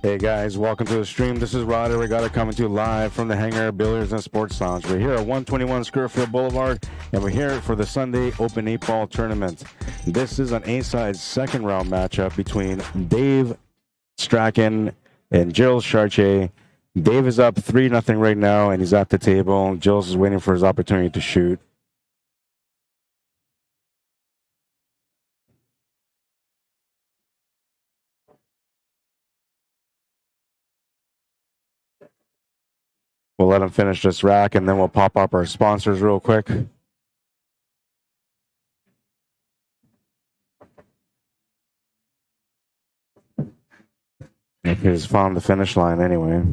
Hey guys, welcome to the stream. This is Rod Arriagada coming to you live from the Hangar Billiards and Sports Lounge. We're here at 121 Scurfield Blvd, and we're here for the Sunday Open 8-Ball Tournament. This is an A-side second round matchup between Dave STRACHAN and Gilles Chartier. Dave is up 3-0 right now, and he's at the table. Gilles is waiting for his opportunity to shoot. We'll let him finish this rack, and then we'll pop up our sponsors real quick. He's found the finish line anyway.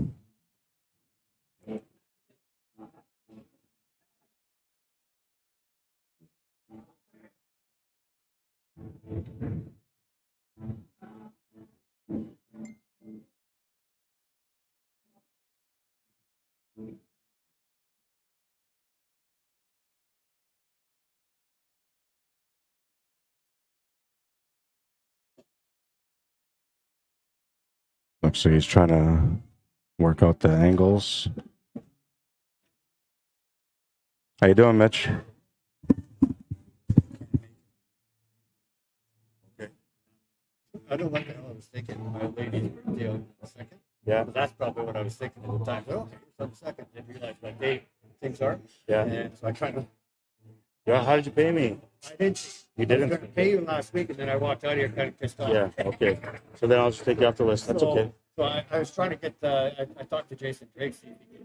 So he's trying to work out the angles. How you doing, Mitch? Okay. I don't like how I was thinking. My lady's birthday on the second. Yeah. That's probably what I was thinking at the time. Well, okay, it's on the second. Didn't realize my date things are. Yeah. And so I tried to. Yeah. How did you pay me? I didn't. You didn't? I was going to pay you last week, and then I walked out here kind of pissed off. Yeah. Okay. So then I'll just take you off the list. That's okay. So I was trying to get. I talked to Jason Drake, see if he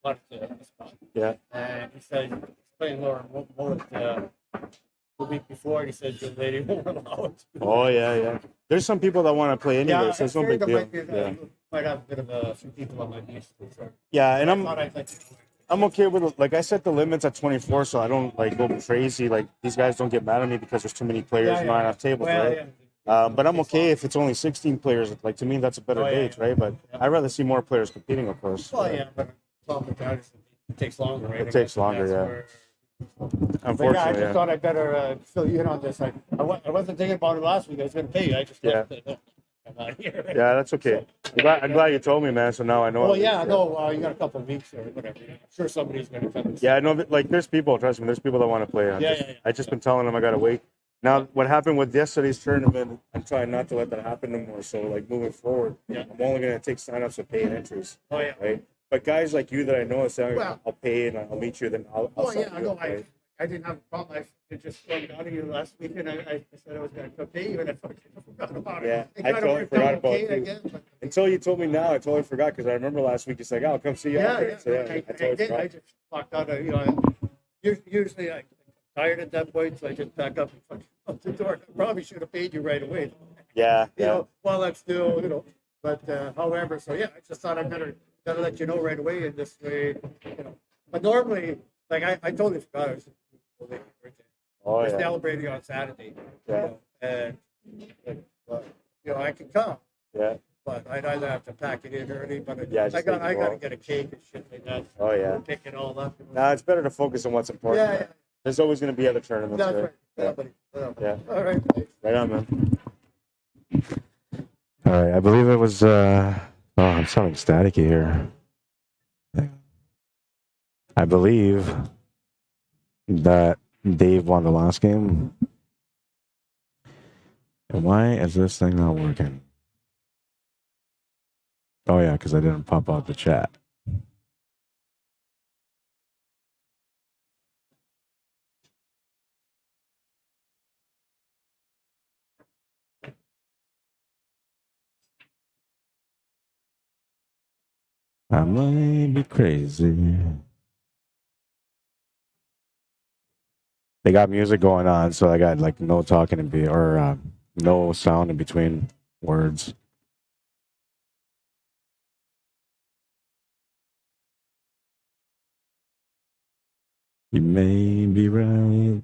wanted the spot. Yeah. And he said he's playing Laura Mullet the week before, and he said the lady won't allow it. Oh yeah. There's some people that want to play anyway, so it's no big deal. Might have a bit of a few people on my list. So yeah, and I'm okay with it. Like I set the limits at 24, so I don't like go crazy. Like these guys don't get mad at me because there's too many players and not enough tables, right? Yeah. But I'm okay if it's only 16 players. Like to me, that's a better gauge, right? But I'd rather see more players competing, of course. Well, yeah, but it takes longer, right? It takes longer, yeah. Unfortunately, I just thought I'd better fill you in on this. I wasn't thinking about it last week. I was going to pay you. I just left it. I'm out here. Yeah, that's okay. I'm glad you told me, man. So now I know. Well, yeah, no, you got a couple of weeks or whatever. I'm sure somebody's going to come. Yeah, I know. Like, there's people. Trust me, there's people that want to play. I just been telling them I got to wait. Now, what happened with yesterday's tournament, I'm trying not to let that happen no more. So, like, moving forward, I'm only going to take signups and pay and entries. Oh, yeah. Right? But guys like you that I know, say, I'll pay and I'll meet you, then I'll I know. Right? I didn't have a problem. I just spoke out of you last week, and I said I was going to pay you, and I forgot about it. Yeah, I totally forgot about it. Until you told me now, I totally forgot, because I remember last week you said, I'll come see you. Yeah, so, I totally forgot. I just walked out of, usually I'm tired at that point, so I just pack up and out the door. I probably should have paid you right away. Yeah. While I'm still, but however, so yeah, I just thought I better let you know right away in this way, But normally, like I totally forgot it was we're celebrating on Saturday. Yeah. And I can come. Yeah. But I'd either have to pack it in early, but I got to get a cake and shit like that. Oh yeah. Pick it all up. Nah, it's better to focus on what's important. Yeah. There's always going to be other tournaments. That's right. Yeah. All right. Right on, man. All right. I believe it was. I'm sounding staticky here. I believe that Dave won the last game. And why is this thing not working? Oh yeah, because I didn't pop out the chat. I might be crazy. They got music going on, so I got like no talking or no sound in between words. You may be right.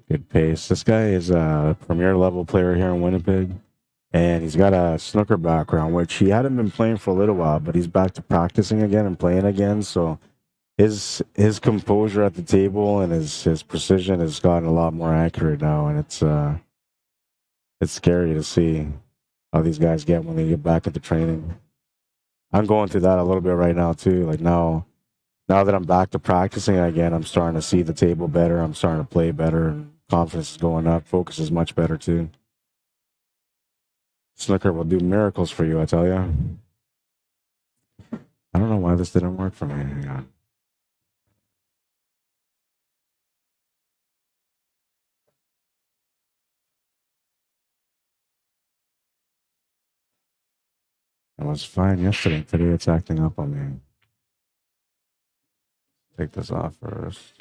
Good pace. This guy is a premier level player here in Winnipeg. And he's got a snooker background, which he hadn't been playing for a little while, but he's back to practicing again and playing again. So his composure at the table and his precision has gotten a lot more accurate now, and it's scary to see how these guys get when they get back into training. I'm going through that a little bit right now too. Like now that I'm back to practicing again, I'm starting to see the table better. I'm starting to play better, and confidence is going up. Focus is much better too. Snooker will do miracles for you, I tell you. I don't know why this didn't work for me. Hang on. It was fine yesterday. Today it's acting up on me. Take this off first.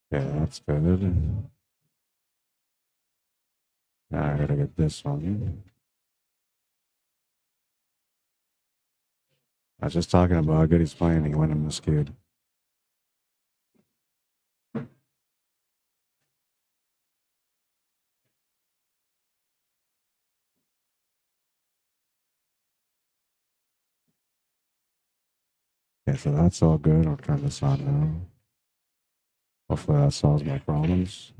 Yeah, that's good. Now I gotta get this one. I was just talking about how good he's playing. He went him this kid. Okay, so that's all good. I'll turn this on now. Hopefully that solves my problems.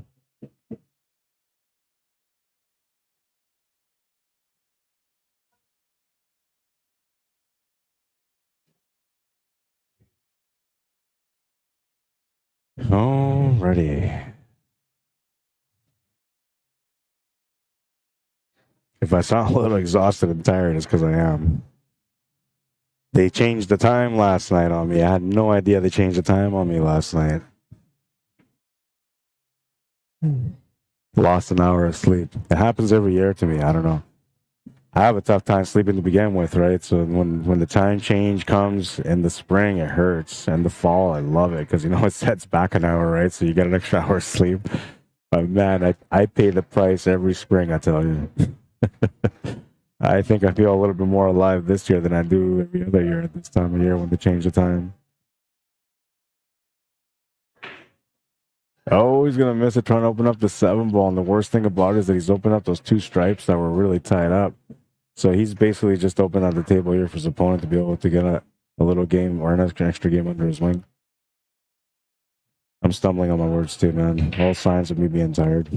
Alrighty. If I sound a little exhausted and tired, it's because I am. They changed the time last night on me. I had no idea they changed the time on me last night. Lost an hour of sleep. It happens every year to me. I don't know. I have a tough time sleeping to begin with, right? So when the time change comes in the spring, it hurts. And the fall, I love it because, it sets back an hour, right? So you get an extra hour of sleep. But man, I pay the price every spring, I tell you. I think I feel a little bit more alive this year than I do every other year at this time of year when they change the time. Oh, he's going to miss it trying to open up the 7 ball. And the worst thing about it is that he's opened up those 2 stripes that were really tied up. So he's basically just opened up the table here for his opponent to be able to get a little game or an extra game under his wing. I'm stumbling on my words too, man. All signs of me being tired.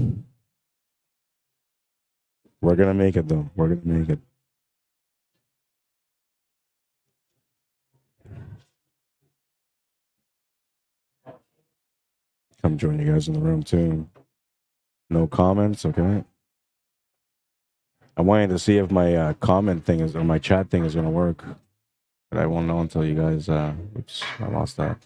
We're going to make it, though. We're going to make it. Come join you guys in the room, too. No comments, okay? I wanted to see if my comment thing is, or my chat thing is going to work. But I won't know until you guys, oops, I lost that.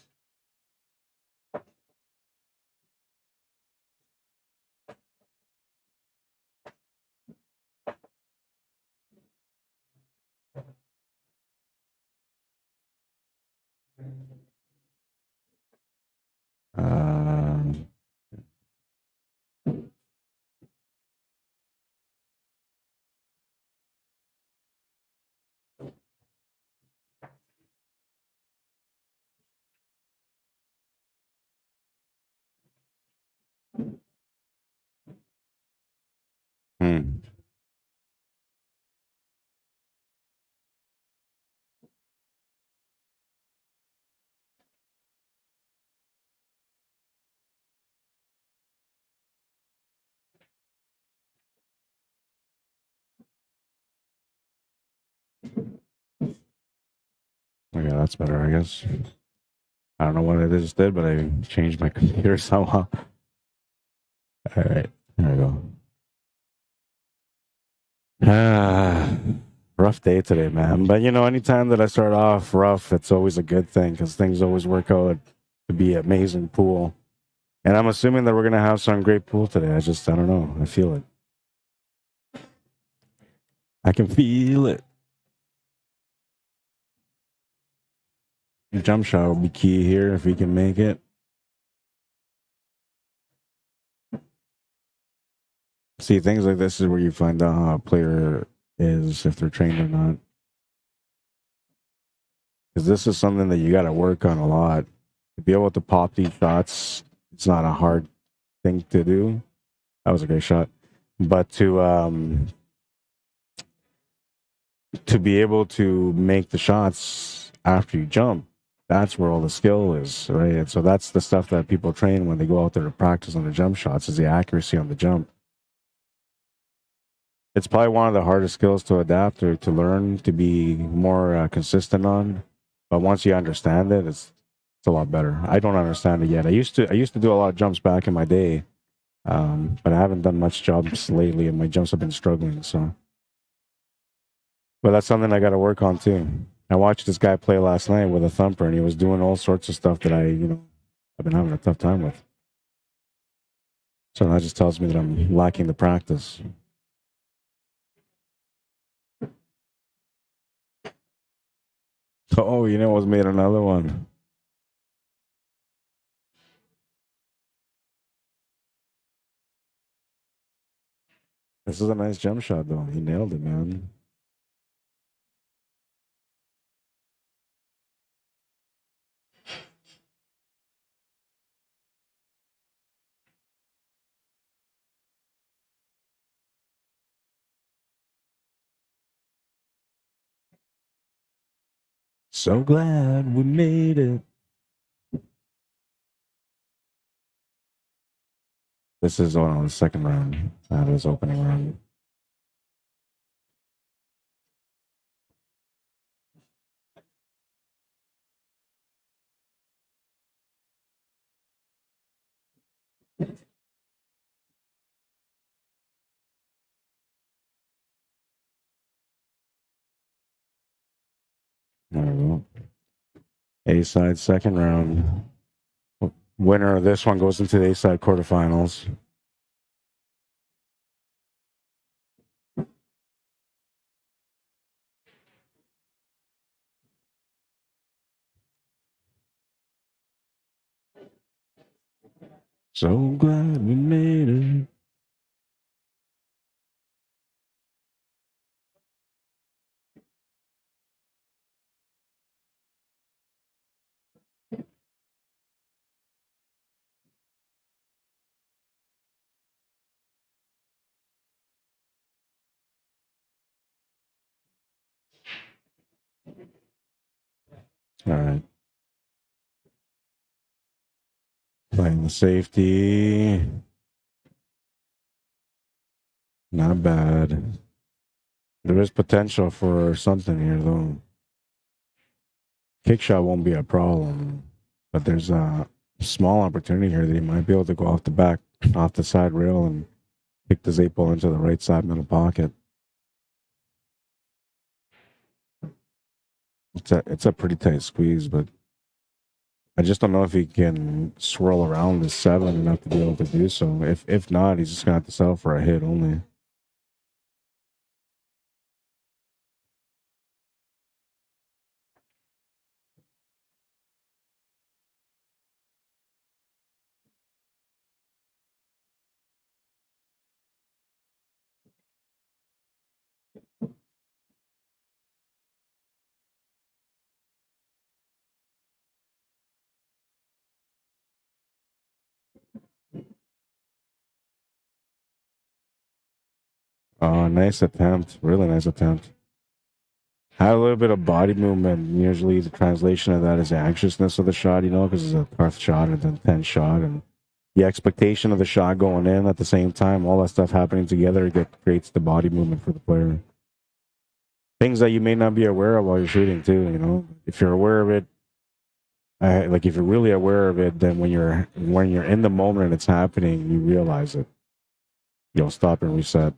Okay, that's better, I guess. I don't know what I just did, but I changed my computer somehow. All right, there we go. Rough day today, man. But anytime that I start off rough, it's always a good thing because things always work out to be amazing pool. And I'm assuming that we're gonna have some great pool today. I don't know. I feel it. I can feel it. Jump shot will be key here if we can make it. See, things like this is where you find out how a player is, if they're trained or not. Because this is something that you got to work on a lot. To be able to pop these shots, it's not a hard thing to do. That was a great shot. But to be able to make the shots after you jump, that's where all the skill is, right? And so that's the stuff that people train when they go out there to practice on the jump shots, is the accuracy on the jump. It's probably one of the hardest skills to adapt or to learn to be more consistent on. But once you understand it, it's a lot better. I don't understand it yet. I used to do a lot of jumps back in my day, but I haven't done much jumps lately, and my jumps have been struggling. So, but that's something I got to work on too. I watched this guy play last night with a thumper, and he was doing all sorts of stuff that I've been having a tough time with. So that just tells me that I'm lacking the practice. Oh, what's made another one. This is a nice jump shot, though. He nailed it, man. So glad we made it. This is on the second round. That is opening round. There we go. A-side second round. Winner of this one goes into the A-side quarterfinals. So glad we made it. All right. Playing the safety. Not bad. There is potential for something here, though. Kick shot won't be a problem, but there's a small opportunity here that he might be able to go off the side rail and kick this 8-ball into the right side middle pocket. It's a pretty tight squeeze, but I just don't know if he can swirl around the 7 enough to be able to do so. If not, he's just gonna have to settle for a hit only. Oh, nice attempt. Really nice attempt. Had a little bit of body movement. Usually the translation of that is the anxiousness of the shot, because it's a tough shot and then 10 shot, and the expectation of the shot going in at the same time, all that stuff happening together, creates the body movement for the player. Things that you may not be aware of while you're shooting too, If you're aware of it, if you're really aware of it, then when you're in the moment and it's happening, you realize it. You'll stop and reset.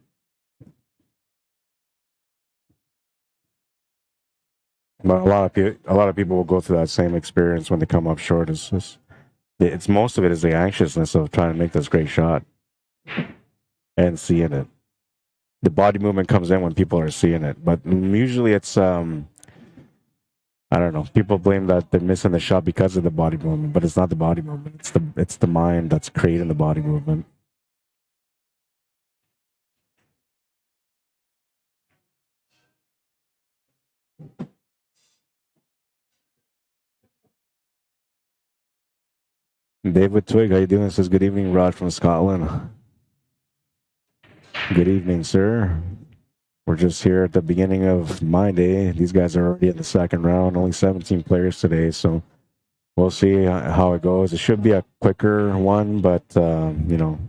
But a lot of people will go through that same experience when they come up short. It's most of it is the anxiousness of trying to make this great shot and seeing it. The body movement comes in when people are seeing it, but usually it's I don't know. People blame that they're missing the shot because of the body movement, but it's not the body movement. It's the mind that's creating the body movement. David Twig, how you doing? Says good evening, Rod from Scotland. Good evening, sir. We're just here at the beginning of my day. These guys are already in the second round. Only 17 players today, so we'll see how it goes. It should be a quicker one, but you know,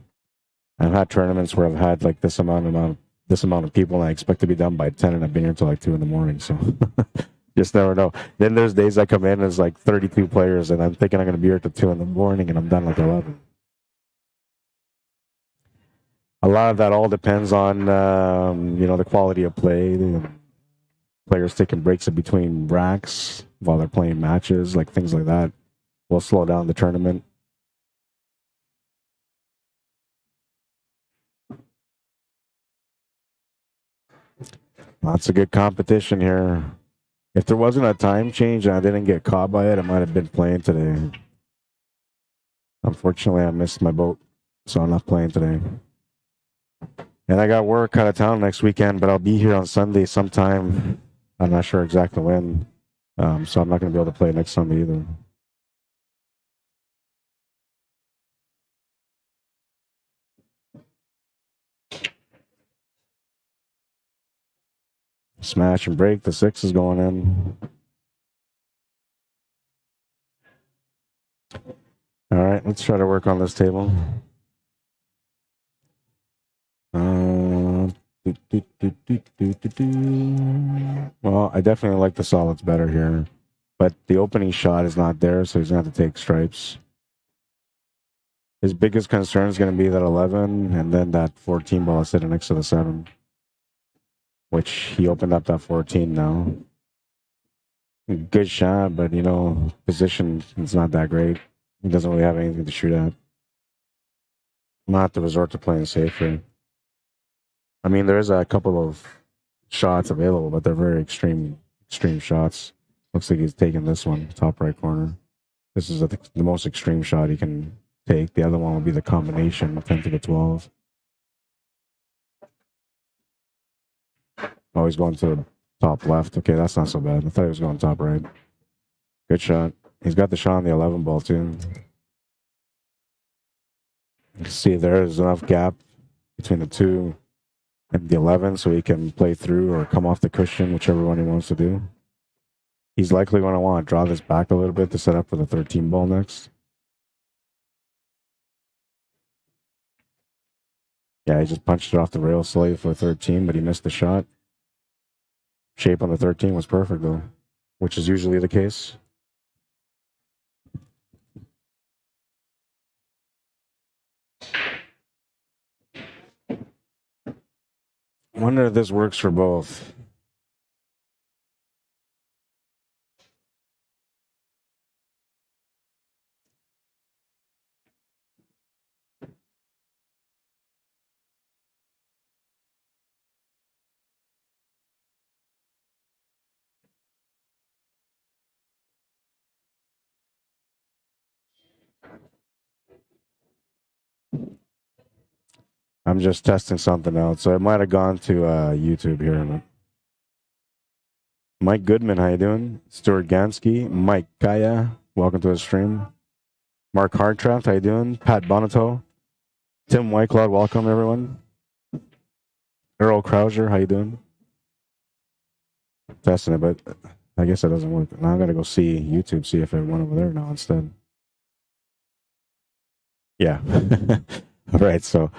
I've had tournaments where I've had like this amount of people, and I expect to be done by 10, and I've been here until like 2 in the morning. So just never know. Then there's days I come in and it's like 32 players, and I'm thinking I'm going to be here till 2 in the morning, and I'm done like 11. A lot of that all depends on you know, the quality of play. The players taking breaks in between racks while they're playing matches, like things like that, will slow down the tournament. Lots of good competition here. If there wasn't a time change and I didn't get caught by it, I might have been playing today. Unfortunately, I missed my boat, so I'm not playing today. And I got work out of town next weekend, but I'll be here on Sunday sometime. I'm not sure exactly when, so I'm not going to be able to play next Sunday either. Smash and break. The 6 is going in. All right, let's try to work on this table. Well, I definitely like the solids better here, but the opening shot is not there, so he's going to have to take stripes. His biggest concern is going to be that 11 and then that 14 ball sitting next to the 7, which he opened up that 14 now. Good shot, but, you know, position is not that great. He doesn't really have anything to shoot at. I'm going to have to resort to playing safer. I mean, there is a couple of shots available, but they're very extreme shots. Looks like he's taking this one, top right corner. This is the most extreme shot he can take. The other one will be the combination, 10 to the 12. Oh, he's going to the top left. Okay, that's not so bad. I thought he was going top right. Good shot. He's got the shot on the 11 ball, too. You can see there's enough gap between the 2 and the 11 so he can play through or come off the cushion, whichever one he wants to do. He's likely going to want to draw this back a little bit to set up for the 13 ball next. Yeah, he just punched it off the rail slowly for 13, but he missed the shot. Shape on the 13 was perfect, though, which is usually the case. I wonder if this works for both. I'm just testing something out, so I might have gone to YouTube here. Mike Goodman, how you doing? Stuart Gansky, Mike Kaya, welcome to the stream. Mark Hartranft, how you doing? Pat Bonato, Tim Whitecloud, welcome everyone. Earl Krauser, how you doing? Testing it, but I guess it doesn't work. Now I'm gonna go see YouTube, see if it went over there now instead. Yeah. All right, so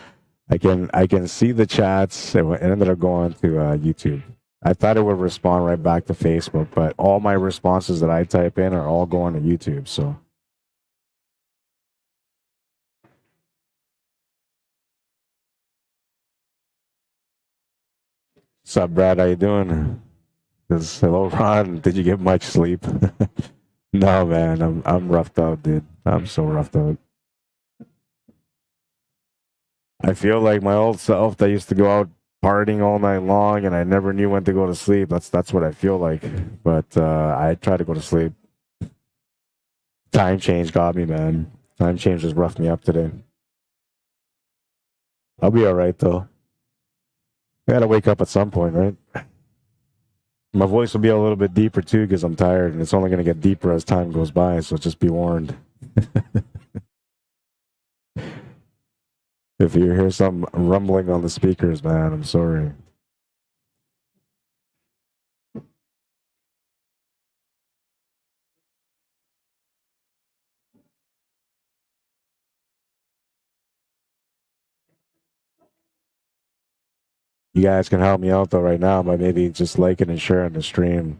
I can see the chats. It ended up going to YouTube. I thought it would respond right back to Facebook, but all my responses that I type in are all going to YouTube. So what's up, Brad? How you doing? Hello, Ron. Did you get much sleep? No, man. I'm roughed out, dude. I'm so roughed out. I feel like my old self that used to go out partying all night long and I never knew when to go to sleep. That's what I feel like. But I try to go to sleep. Time change got me, man. Time change just roughed me up today. I'll be all right though. I gotta wake up at some point, right? My voice will be a little bit deeper too because I'm tired, and it's only gonna get deeper as time goes by. So just be warned. If you hear some rumbling on the speakers, man, I'm sorry. You guys can help me out though right now by maybe just liking and sharing the stream.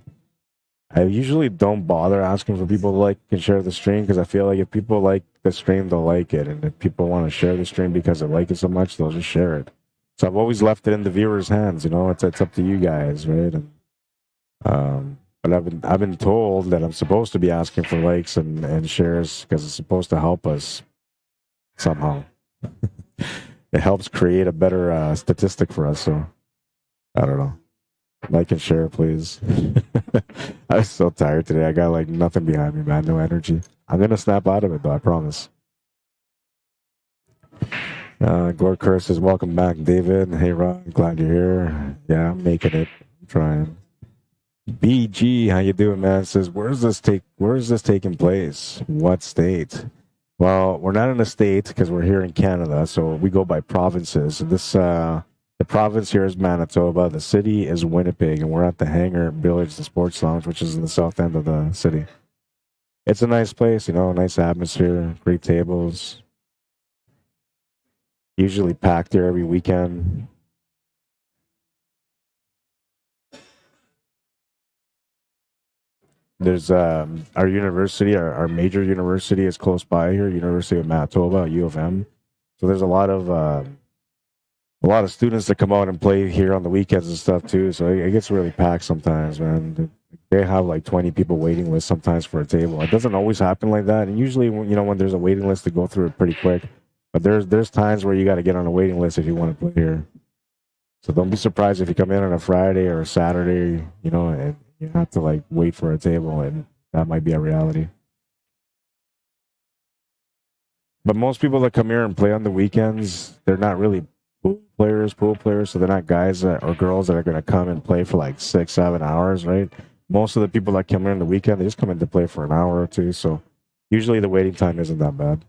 I usually don't bother asking for people to like and share the stream because I feel like if people like the stream, they'll like it. And if people want to share the stream because they like it so much, they'll just share it. So I've always left it in the viewers' hands, you know, it's up to you guys, right? And but I've been told that I'm supposed to be asking for likes and shares because it's supposed to help us somehow. It helps create a better statistic for us. So I don't know. Like and share, please. I was so tired today. I got like nothing behind me, man. No energy. I'm gonna snap out of it though. I promise. Glor Curse says, "Welcome back, David." Hey, Rod. Glad you're here. Yeah, I'm making it. I'm trying. BG, how you doing, man? Says, where is this taking place? What state? Well, we're not in a state because we're here in Canada, so we go by provinces. This the province here is Manitoba. The city is Winnipeg, and we're at the Hangar, Billiards, the Sports Lounge, which is in the south end of the city. It's a nice place, you know, nice atmosphere, great tables. Usually packed here every weekend. There's our university, our major university is close by here, University of Manitoba, U of M. So there's a lot of students that come out and play here on the weekends and stuff too. So it gets really packed sometimes, man. They have like 20 people waiting list sometimes for a table. It doesn't always happen like that, and usually when there's a waiting list, to go through it pretty quick. But there's times where you got to get on a waiting list if you want to play here. So don't be surprised if you come in on a Friday or a Saturday, and you have to like wait for a table, and that might be a reality. But most people that come here and play on the weekends, they're not really pool players, so they're not guys or girls that are going to come and play for like 6-7 hours, right? Most of the people that come here on the weekend, they just come in to play for an hour or two, so usually the waiting time isn't that bad.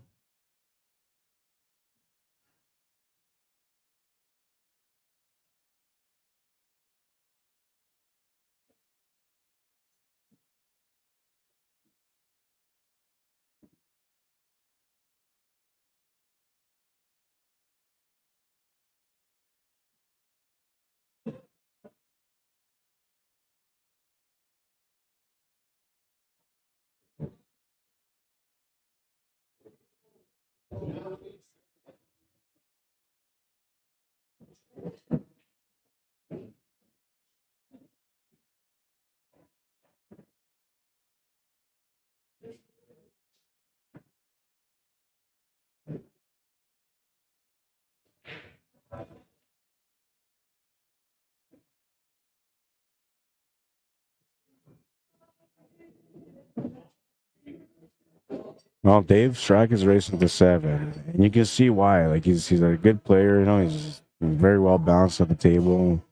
Well, Dave Strack is racing to 7, and you can see why. Like he's a good player, he's very well balanced at the table.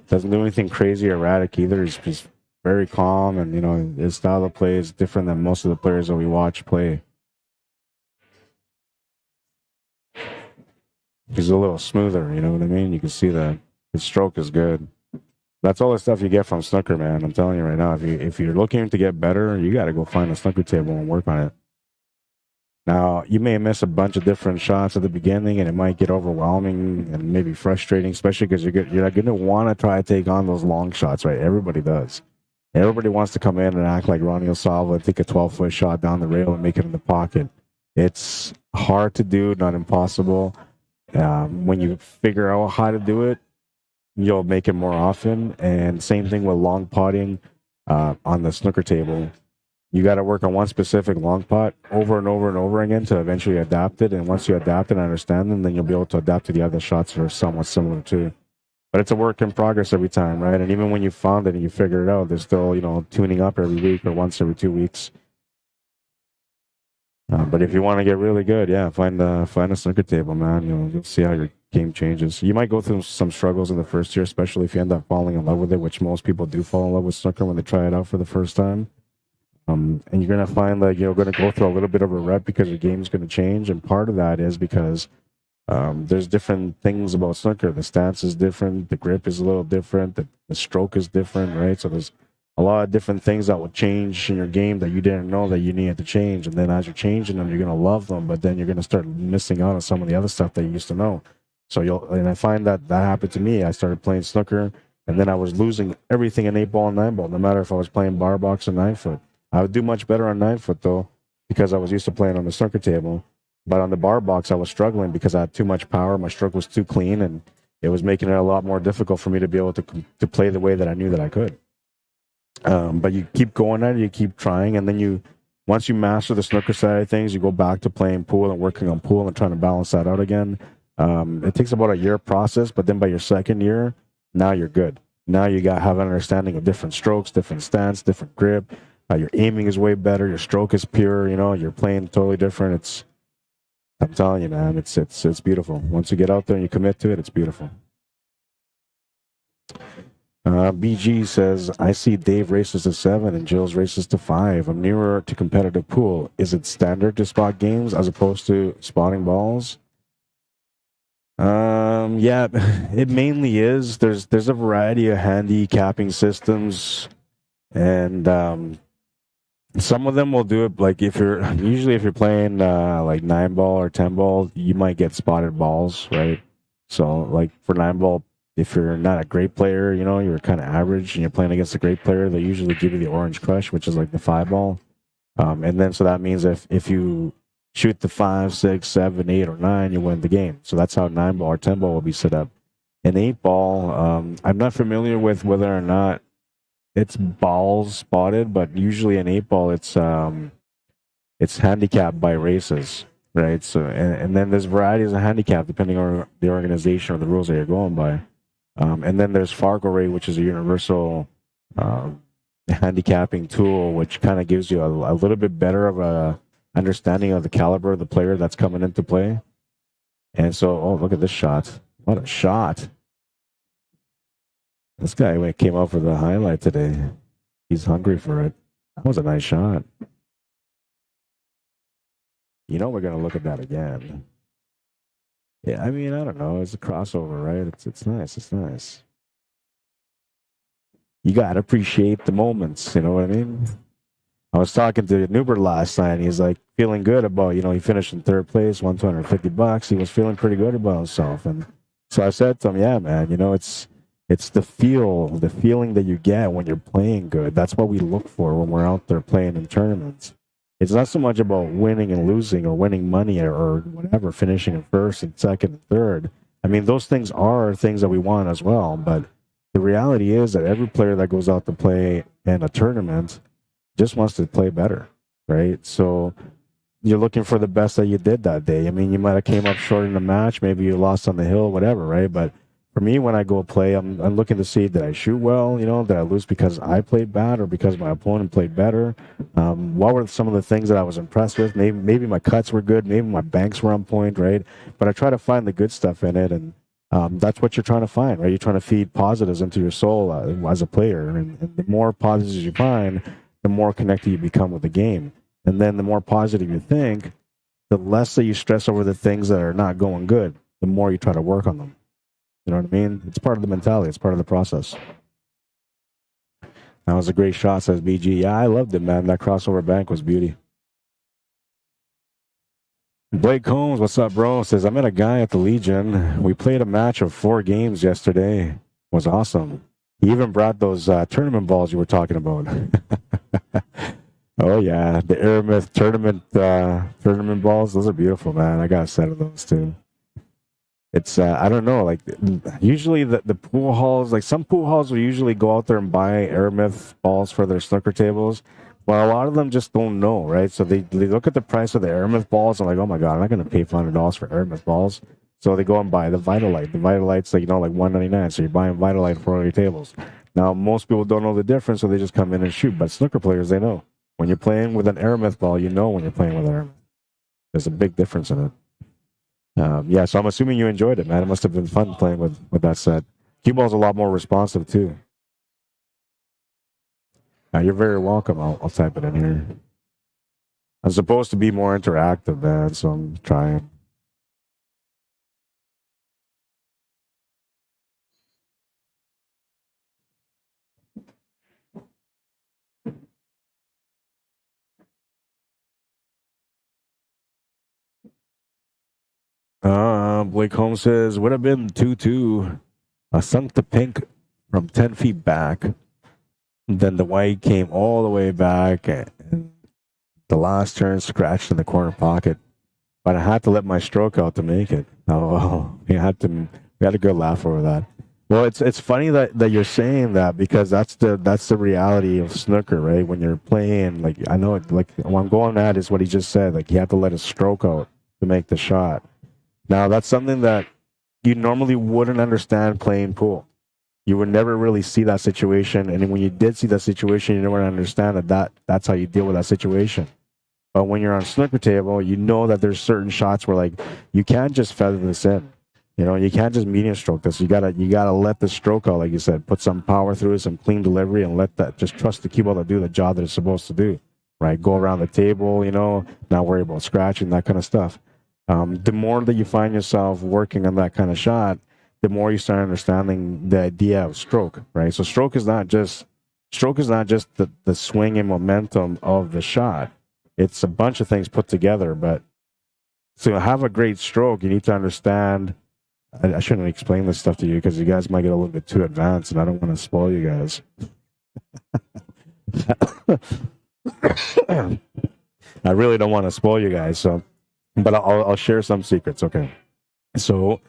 Doesn't do anything crazy or erratic either. He's just very calm, and his style of play is different than most of the players that we watch play. He's a little smoother, you know what I mean? You can see that his stroke is good. That's all the stuff you get from snooker, man. I'm telling you right now. If you're looking to get better, you got to go find a snooker table and work on it. Now, you may miss a bunch of different shots at the beginning, and it might get overwhelming and maybe frustrating, especially because you're going to want to try to take on those long shots, right? Everybody does. Everybody wants to come in and act like Ronnie O'Salva and take a 12-foot shot down the rail and make it in the pocket. It's hard to do, not impossible. When you figure out how to do it, you'll make it more often. And same thing with long potting on the snooker table. You got to work on one specific long pot over and over and over again to eventually adapt it. And once you adapt it and understand them, then you'll be able to adapt to the other shots that are somewhat similar too. But it's a work in progress every time, right? And even when you found it and you figure it out, there's still, tuning up every week or once every 2 weeks. But if you want to get really good, yeah, find a snooker table, man. You'll see how your game changes. You might go through some struggles in the first year, especially if you end up falling in love with it, which most people do fall in love with snooker when they try it out for the first time. And you're going to find that you're going to go through a little bit of a rep because your game's going to change. And part of that is because There's different things about snooker. The stance is different. The grip is a little different. The stroke is different, right? So there's a lot of different things that will change in your game that you didn't know that you needed to change. And then as you're changing them, you're going to love them, but then you're going to start missing out on some of the other stuff that you used to know. So and I find that happened to me. I started playing snooker, and then I was losing everything in 8-ball and 9-ball, no matter if I was playing bar box or 9-foot. I would do much better on 9-foot, though, because I was used to playing on the snooker table. But on the bar box, I was struggling because I had too much power. My stroke was too clean, and it was making it a lot more difficult for me to be able to play the way that I knew that I could. But you keep going at it, you keep trying, and then once you master the snooker side of things, you go back to playing pool and working on pool and trying to balance that out again. It takes about a year process, but then by your second year, now you're good. Now you have an understanding of different strokes, different stance, different grip. Your aiming is way better. Your stroke is pure. You're playing totally different. I'm telling you, man, it's beautiful. Once you get out there and you commit to it, it's beautiful. BG says, I see Dave races to 7 and Gilles races to 5. I'm nearer to competitive pool. Is it standard to spot games as opposed to spotting balls? Yeah, it mainly is. There's a variety of handicapping systems, and some of them will do it like if you're playing like 9-ball or 10-ball, you might get spotted balls, right? So like for 9-ball, if you're not a great player, you're kind of average and you're playing against a great player, they usually give you the orange crush, which is like the 5-ball. And then so that means if you shoot the 5, 6, 7, 8, or 9, you win the game. So that's how 9-ball or 10-ball will be set up. In 8-ball, I'm not familiar with whether or not it's balls spotted, but usually in 8-ball, it's handicapped by races, right? So and then there's varieties of handicap depending on the organization or the rules that you're going by. And then there's Fargo rate, which is a universal handicapping tool, which kind of gives you a little bit better of a understanding of the caliber of the player that's coming into play. And so, look at this shot. What a shot. This guy came out for the highlight today. He's hungry for it. That was a nice shot. We're going to look at that again. Yeah, I mean, I don't know. It's a crossover, right? It's nice. It's nice. You got to appreciate the moments. You know what I mean? I was talking to Nuber last night, and he's like feeling good about, he finished in 3rd place, won $250. He was feeling pretty good about himself. And so I said to him, yeah, man, it's the feeling that you get when you're playing good. That's what we look for when we're out there playing in tournaments. It's not so much about winning and losing or winning money or whatever, finishing in 1st and 2nd and 3rd. I mean, those things are things that we want as well. But the reality is that every player that goes out to play in a tournament just wants to play better, right? So you're looking for the best that you did that day. I mean, you might have came up short in the match. Maybe you lost on the hill, whatever, right? But for me, when I go play, I'm looking to see, did I shoot well? Did I lose because I played bad or because my opponent played better? What were some of the things that I was impressed with? Maybe my cuts were good. Maybe my banks were on point, right? But I try to find the good stuff in it, and that's what you're trying to find, right? You're trying to feed positives into your soul as a player, and the more positives you find, the more connected you become with the game. And then the more positive you think, the less that you stress over the things that are not going good, the more you try to work on them. You know what I mean? It's part of the mentality. It's part of the process. That was a great shot, says BG. Yeah, I loved it, man. That crossover bank was beauty. Blake Combs, what's up, bro? Says, I met a guy at the Legion. We played a match of 4 games yesterday. It was awesome. He even brought those tournament balls you were talking about. Oh, yeah. The Aramith tournament balls. Those are beautiful, man. I got a set of those, too. It's, I don't know, like, usually the pool halls, like some pool halls will usually go out there and buy Aramith balls for their snooker tables. Well, a lot of them just don't know, right? So they look at the price of the Aramith balls and like, oh my God, I'm not going to pay $500 for Aramith balls. So they go and buy the Vitalite. The Vitalite's like, like $199. So you're buying Vitalite for all your tables. Now, most people don't know the difference, so they just come in and shoot. But snooker players, they know. When you're playing with an Aramith ball, you know when you're playing with an Aramith. There's a big difference in it. Yeah, so I'm assuming you enjoyed it, man. It must have been fun playing with that set. Cue ball's a lot more responsive, too. You're very welcome. I'll type it in here. I'm supposed to be more interactive, man, so I'm trying. Blake Holmes says, would have been 2-2. I sunk the pink from 10 feet back. Then the white came all the way back, and the last turn scratched in the corner pocket. But I had to let my stroke out to make it. Oh, we had a good laugh over that. Well, it's funny that you're saying that, because that's the reality of snooker, right? When you're playing, like, I know it, like, what I'm going at is what he just said. Like, you have to let his stroke out to make the shot. Now, that's something that you normally wouldn't understand playing pool. You would never really see that situation, and when you did see that situation, you never understand that's how you deal with that situation. But when you're on a snooker table, you know that there's certain shots where, like, you can't just feather this in. You know, you can't just medium stroke this. You gotta let the stroke out, like you said. Put some power through it, some clean delivery, and let that, just trust the cue ball to do the job that it's supposed to do. Right? Go around the table, you know, not worry about scratching, that kind of stuff. The more that you find yourself working on that kind of shot, the more you start understanding the idea of stroke, right? So stroke is not just the swing and momentum of the shot. It's a bunch of things put together. But to have a great stroke, you need to understand. I shouldn't explain this stuff to you, because you guys might get a little bit too advanced, and I don't want to spoil you guys. I really don't want to spoil you guys, so, but I'll share some secrets, okay? So,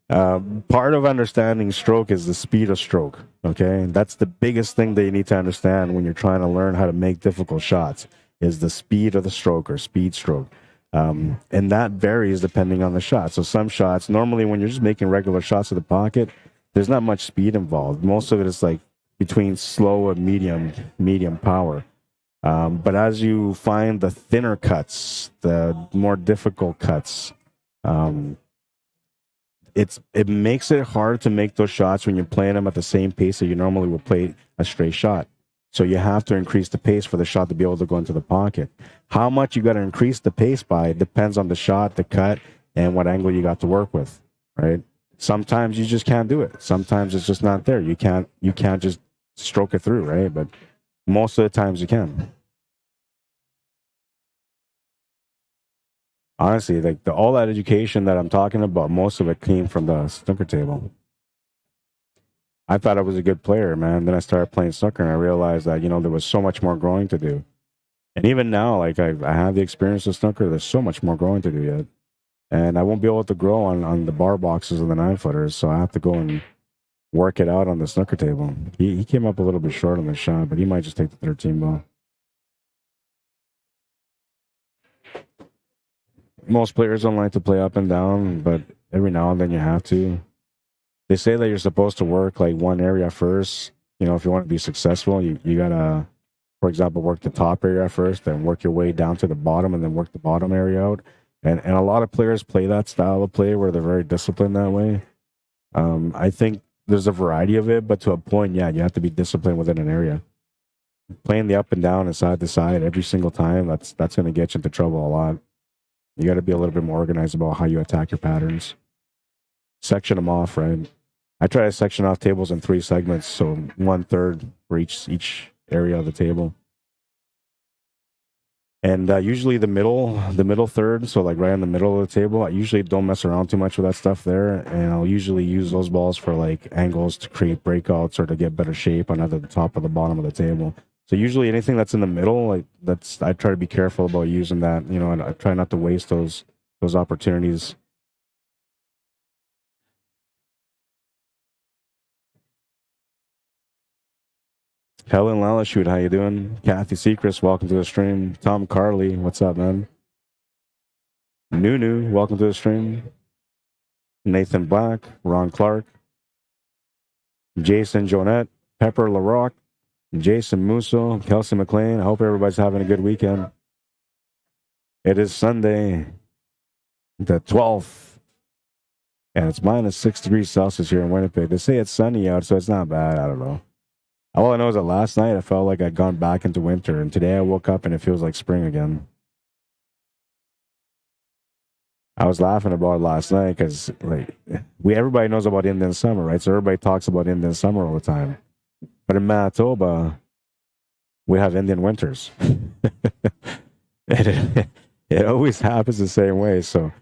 part of understanding stroke is the speed of stroke, okay? And that's the biggest thing that you need to understand when you're trying to learn how to make difficult shots, is the speed of the stroke, or speed stroke. And that varies depending on the shot. So some shots, normally when you're just making regular shots to the pocket, there's not much speed involved. Most of it is like between slow and medium power. But as you find the thinner cuts, the more difficult cuts, it makes it hard to make those shots when you're playing them at the same pace that you normally would play a straight shot. So you have to increase the pace for the shot to be able to go into the pocket. How much you got to increase the pace by depends on the shot, the cut, and what angle you got to work with, right? Sometimes you just can't do it. Sometimes it's just not there. You can't just stroke it through, right? But most of the times you can. Honestly, like all that education that I'm talking about, most of it came from the snooker table. I thought I was a good player, man. Then I started playing snooker, and I realized that, there was so much more growing to do. And even now, like, I have the experience of snooker. There's so much more growing to do yet. And I won't be able to grow on the bar boxes of the 9-footers, so I have to go and work it out on the snooker table. He came up a little bit short on the shot, but he might just take the 13 ball. Most players don't like to play up and down, but every now and then you have to. They say that you're supposed to work like one area first. If you want to be successful, you gotta, for example, work the top area first, then work your way down to the bottom, and then work the bottom area out. And a lot of players play that style of play where they're very disciplined that way. I think there's a variety of it, but to a point, yeah, you have to be disciplined within an area. Playing the up and down and side to side every single time, that's going to get you into trouble a lot. You got to be a little bit more organized about how you attack your patterns. Section them off, right? I try to section off tables in 3 segments, so 1/3 for each area of the table. And usually the middle third, so like right in the middle of the table, I usually don't mess around too much with that stuff there, and I'll usually use those balls for like angles to create breakouts or to get better shape on either the top or the bottom of the table. So usually anything that's in the middle, I try to be careful about using that, and I try not to waste those opportunities. Helen Lalashoot, how you doing? Kathy Secrets, welcome to the stream. Tom Carley, what's up, man? Nunu, welcome to the stream. Nathan Black, Ron Clark, Jason Jonette, Pepper LaRock, Jason Musso, Kelsey McLean. I hope everybody's having a good weekend. It is Sunday, the 12th, and it's -6 degrees Celsius here in Winnipeg. They say it's sunny out, so it's not bad. I don't know. All I know is that last night I felt like I'd gone back into winter, and today I woke up and it feels like spring again. I was laughing about it last night because everybody knows about Indian summer, right? So everybody talks about Indian summer all the time. But in Manitoba, we have Indian winters. It always happens the same way. So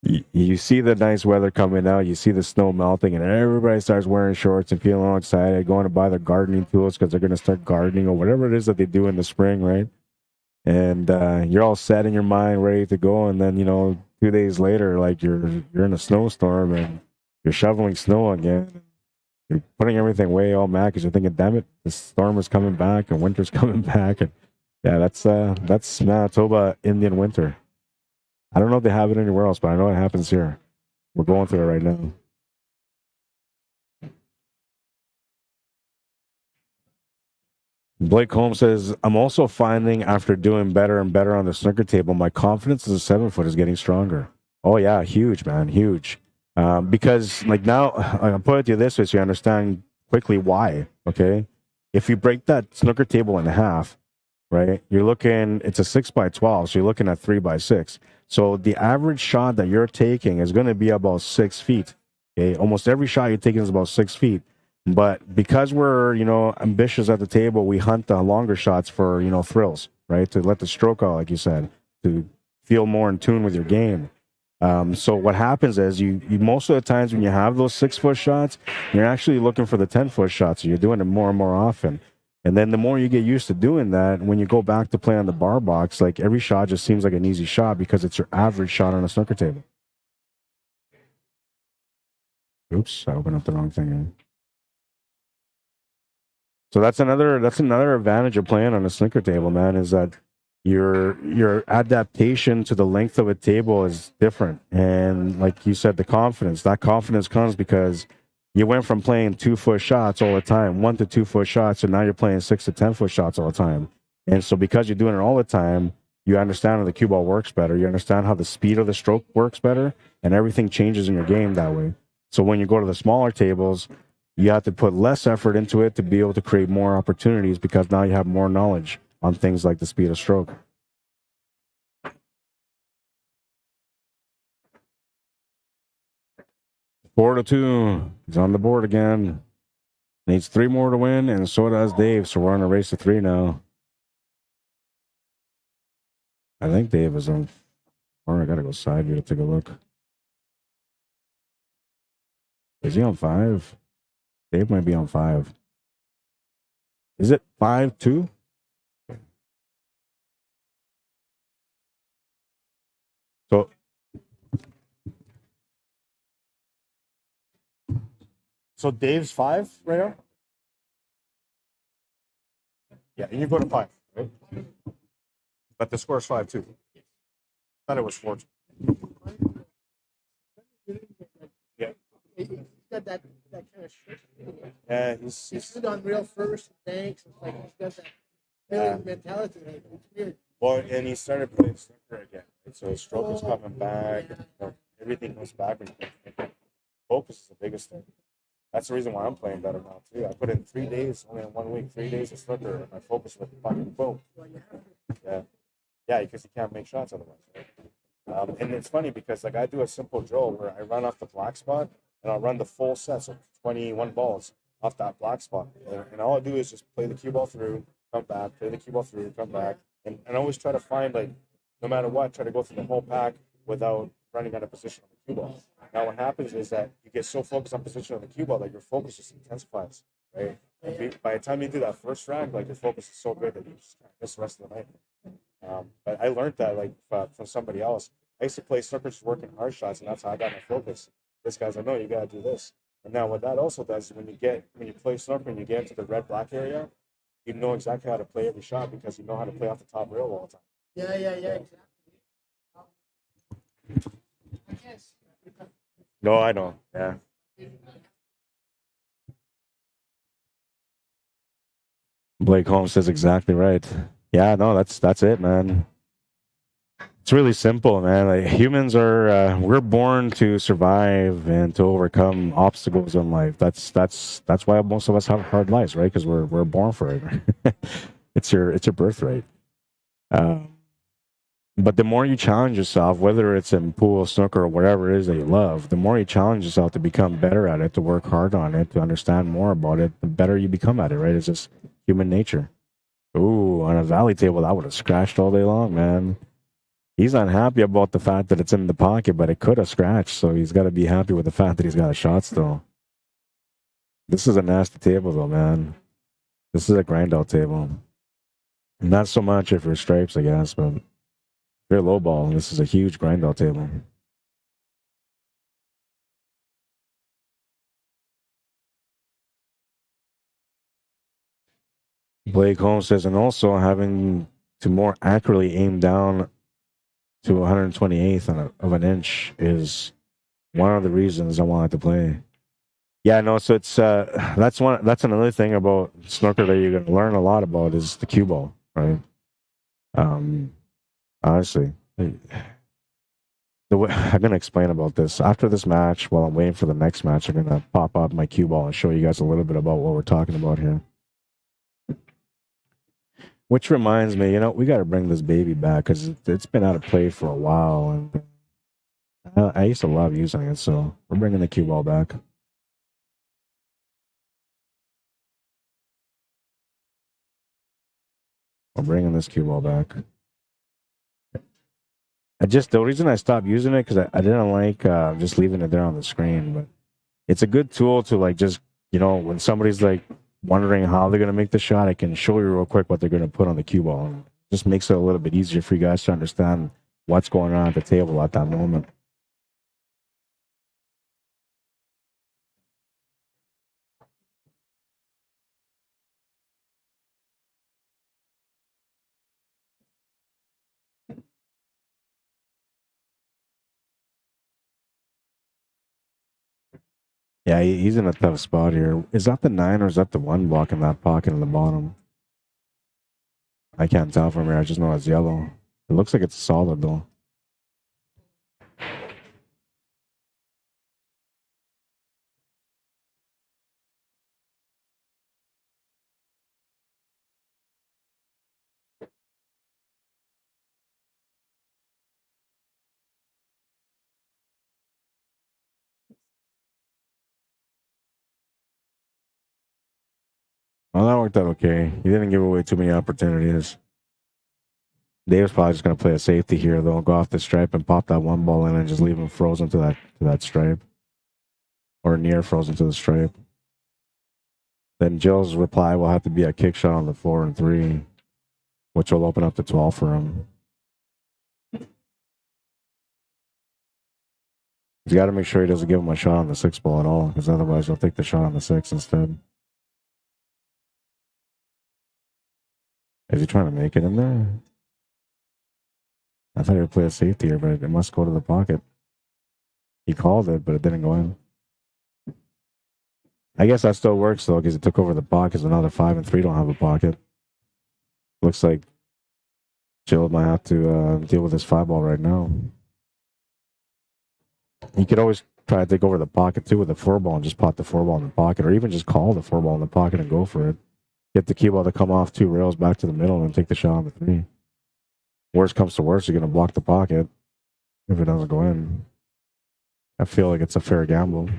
You see the nice weather coming out, you see the snow melting, and everybody starts wearing shorts and feeling all excited, going to buy their gardening tools because they're going to start gardening or whatever it is that they do in the spring, right? And you're all set in your mind, ready to go, and then 2 days later, like you're in a snowstorm and you're shoveling snow again. You're putting everything away all mad because you're thinking, damn it, the storm is coming back and winter's coming back. And yeah, that's Manitoba Indian winter. I don't know if they have it anywhere else, but I know it happens here. We're going through it right now. Blake Holmes says, I'm also finding after doing better and better on the snooker table, my confidence as a 7-foot is getting stronger. Oh, yeah, huge, man, huge. Because, like, now, I'll put it to you this way so you understand quickly why, okay? If you break that snooker table in half, right, it's a 6x12, so you're looking at 3x6. So the average shot that you're taking is going to be about 6 feet. Okay, almost every shot you're taking is about 6 feet. But because we're ambitious at the table, we hunt the longer shots for thrills, right? To let the stroke out, like you said, to feel more in tune with your game. So what happens is you most of the times when you have those 6-foot shots, you're actually looking for the 10-foot shots. So you're doing it more and more often. And then the more you get used to doing that, when you go back to play on the bar box, like every shot just seems like an easy shot because it's your average shot on a snooker table. Oops, I opened up the wrong thing here. So that's another advantage of playing on a snooker table, man, is that your adaptation to the length of a table is different. And like you said, that confidence comes because you went from playing 2-foot shots all the time, 1 to 2-foot shots, and now you're playing 6 to 10-foot shots all the time. And so because you're doing it all the time, you understand how the cue ball works better. You understand how the speed of the stroke works better, and everything changes in your game that way. So when you go to the smaller tables, you have to put less effort into it to be able to create more opportunities because now you have more knowledge on things like the speed of stroke. Four to 2. He's on the board again. Needs 3 more to win, and so does Dave. So we're on a race to 3 now. I think Dave is on. Or I gotta go side view to take a look. Is he on 5? Dave might be on 5. Is it 5-2? So Dave's 5 right now? Yeah, and you go to 5, right? But the score's 5-2. I thought it was 4. Yeah. He's got that kind of shit. Yeah, He's good on real first, thanks. It's like he's got that mentality. Like, it's weird. Well, and he started playing snooker again. So his stroke is coming back. Yeah. Everything comes back. Focus is the biggest thing. That's the reason why I'm playing better now, too. I put in 3 days, only in 1 week, 3 days of snooker, and my focus was fucking boom. Yeah. Yeah, because you can't make shots otherwise, right? And it's funny because, like, I do a simple drill where I run off the black spot, and I'll run the full set, so 21 balls off that black spot. And all I do is just play the cue ball through, come back, play the cue ball through, come back. And I always try to find, like, no matter what, try to go through the whole pack without running out of position on the cue ball. Now, what happens is that you get so focused on position on the cue ball that your focus just intensifies, right? And by the time you do that first round, like, your focus is so good that you just can't miss the rest of the night. But I learned that, like, from somebody else. I used to play snooker just working hard shots, and that's how I got my focus. This guy's like, no, you got to do this. And now what that also does is when you play snooker and you get into the red-black area, you know exactly how to play every shot because you know how to play off the top rail all the time. Yeah, exactly. No, I know. Yeah. Blake Holmes says exactly right. Yeah, no, that's it, man. It's really simple, man. Like, humans are we're born to survive and to overcome obstacles in life. That's why most of us have hard lives, right? Because we're born for it. It's your birthright. But the more you challenge yourself, whether it's in pool, snooker, or whatever it is that you love, the more you challenge yourself to become better at it, to work hard on it, to understand more about it, the better you become at it, right? It's just human nature. Ooh, on a valley table, that would have scratched all day long, man. He's unhappy about the fact that it's in the pocket, but it could have scratched, so he's got to be happy with the fact that he's got a shot still. This is a nasty table, though, man. This is a grind-out table. Not so much if you're stripes, I guess, but if you're low ball, this is a huge grind-out table. Blake Holmes says, and also having to more accurately aim down to 128th of an inch is one of the reasons I wanted to play. Yeah, no, so it's that's another thing about snooker that you're going to learn a lot about is the cue ball, right? Honestly, the way I'm going to explain about this after this match. While I'm waiting for the next match, I'm going to pop up my cue ball and show you guys a little bit about what we're talking about here. Which reminds me, we got to bring this baby back because it's been out of play for a while, and I used to love using it. So we're bringing the cue ball back. We're bringing this cue ball back. The reason I stopped using it because I didn't like just leaving it there on the screen, but it's a good tool to like just when somebody's like wondering how they're going to make the shot, I can show you real quick what they're going to put on the cue ball. It just makes it a little bit easier for you guys to understand what's going on at the table at that moment. Yeah, he's in a tough spot here. Is that the 9 or is that the 1 block in that pocket in the bottom? I can't tell from here. I just know it's yellow. It looks like it's solid, though. Well, that worked out okay. He didn't give away too many opportunities. Dave's probably just going to play a safety here, though. Go off the stripe and pop that 1 ball in and just leave him frozen to that stripe. Or near frozen to the stripe. Then Gilles' reply will have to be a kick shot on the 4 and 3, which will open up the 12 for him. He's got to make sure he doesn't give him a shot on the 6 ball at all, because otherwise he'll take the shot on the 6 instead. Is he trying to make it in there? I thought he would play a safety here, but it must go to the pocket. He called it, but it didn't go in. I guess that still works, though, because it took over the pocket, so now the 5 and 3 don't have a pocket. Looks like Gilles might have to deal with this 5 ball right now. He could always try to take over the pocket, too, with the 4 ball and just pot the 4 ball in the pocket, or even just call the 4 ball in the pocket and go for it. Get the cue ball to come off 2 rails back to the middle and take the shot on the 3. Worst comes to worst, you're going to block the pocket if it doesn't go in. I feel like it's a fair gamble.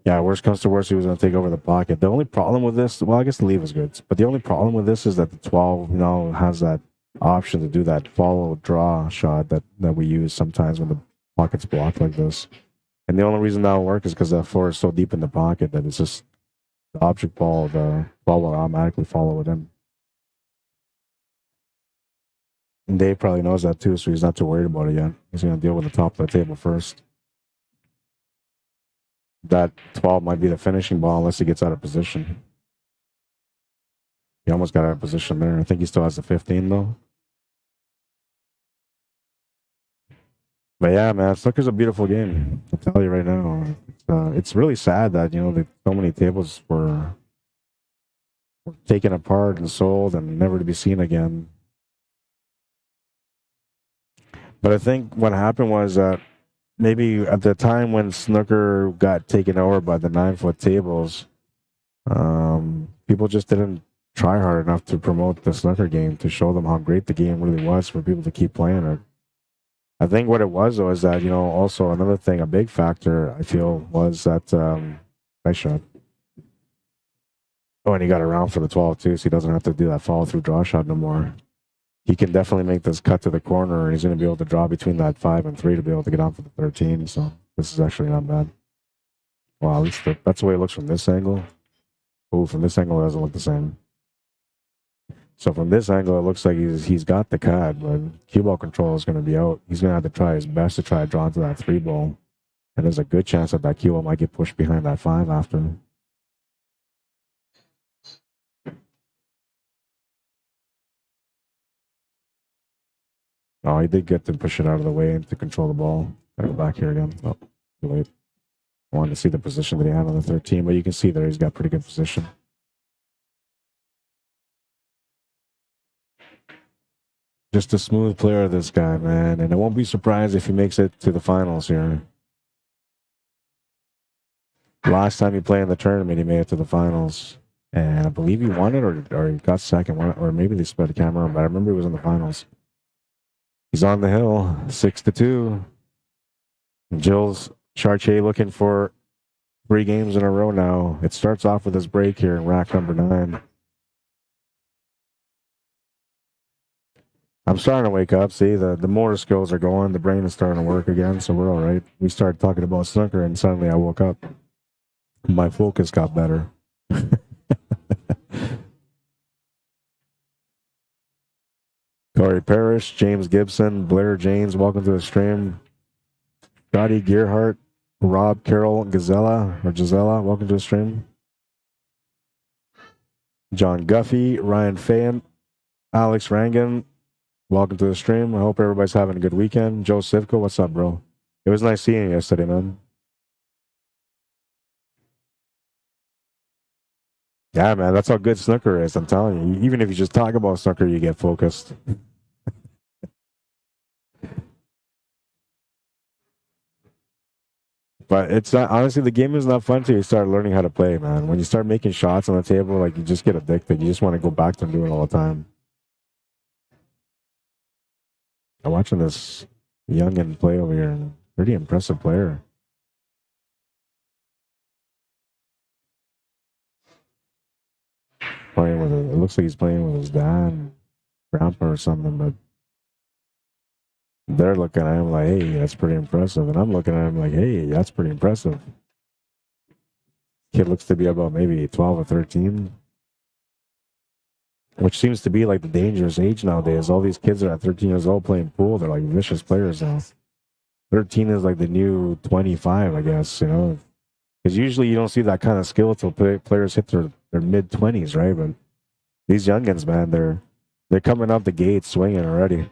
Yeah, worst comes to worst, he was going to take over the pocket. The only problem with this, well, I guess the leave is good, but the only problem with this is that the 12 has that option to do that follow draw shot that we use sometimes when the pocket's blocked like this. And the only reason that will work is because that 4 is so deep in the pocket that it's just the object ball, the ball will automatically follow it in. And Dave probably knows that too, so he's not too worried about it yet. He's going to deal with the top of the table first. That 12 might be the finishing ball unless he gets out of position. He almost got out of position there. I think he still has the 15, though. But yeah, man, snooker's a beautiful game. I'll tell you right now. It's really sad that, that so many tables were taken apart and sold and never to be seen again. But I think what happened was that maybe at the time when snooker got taken over by the 9-foot tables, people just didn't try hard enough to promote the snooker game to show them how great the game really was for people to keep playing it. I think what it was though is that, you know, also another thing, a big factor I feel was that nice shot. Oh, and he got around for the 12 too, so he doesn't have to do that follow through draw shot no more. He can definitely make this cut to the corner, and he's going to be able to draw between that 5 and 3 to be able to get on for the 13. So this is actually not bad. Well, at least that's the way it looks from this angle. Oh, from this angle, it doesn't look the same. So from this angle, it looks like he's got the CAD, but cue ball control is going to be out. He's going to have to try his best to try to draw into that 3 ball. And there's a good chance that that cue ball might get pushed behind that 5 after. Oh, he did get to push it out of the way and to control the ball. Gotta go back here again. Oh, too late. I wanted to see the position that he had on the 13, but you can see there he's got pretty good position. Just a smooth player, this guy, man. And I won't be surprised if he makes it to the finals here. Last time he played in the tournament, he made it to the finals. And I believe he won it or he got second, or maybe they split the camera, but I remember he was in the finals. He's on the hill, 6-2. Gilles Chartier looking for 3 games in a row now. It starts off with his break here in rack number 9. I'm starting to wake up. See, the motor skills are going. The brain is starting to work again, so we're all right. We started talking about snooker, and suddenly I woke up. My focus got better. Corey Parrish, James Gibson, Blair James, welcome to the stream. Scotty Gearhart, Rob Carroll Gisela, welcome to the stream. John Guffey, Ryan Fayen, Alex Rangan, welcome to the stream. I hope everybody's having a good weekend. Joe Sivko, what's up, bro? It was nice seeing you yesterday, man. Yeah, man, that's how good snooker is. I'm telling you. Even if you just talk about snooker, you get focused. But it's not, honestly, the game is not fun until you start learning how to play, man. When you start making shots on the table, like, you just get addicted. You just want to go back to doing it all the time. I'm watching this youngin play over here. Pretty impressive player. Playing with it looks like he's playing with his dad, grandpa or something, but they're looking at him like, hey, that's pretty impressive. And I'm looking at him like, hey, that's pretty impressive. Kid looks to be about maybe 12 or 13, which seems to be like the dangerous age nowadays. All these kids are at 13 years old playing pool. They're like vicious players now. 13 is like the new 25, I guess, you know. Because usually you don't see that kind of skill until players hit their mid-20s, right? But these youngins, man, they're coming up the gate swinging already.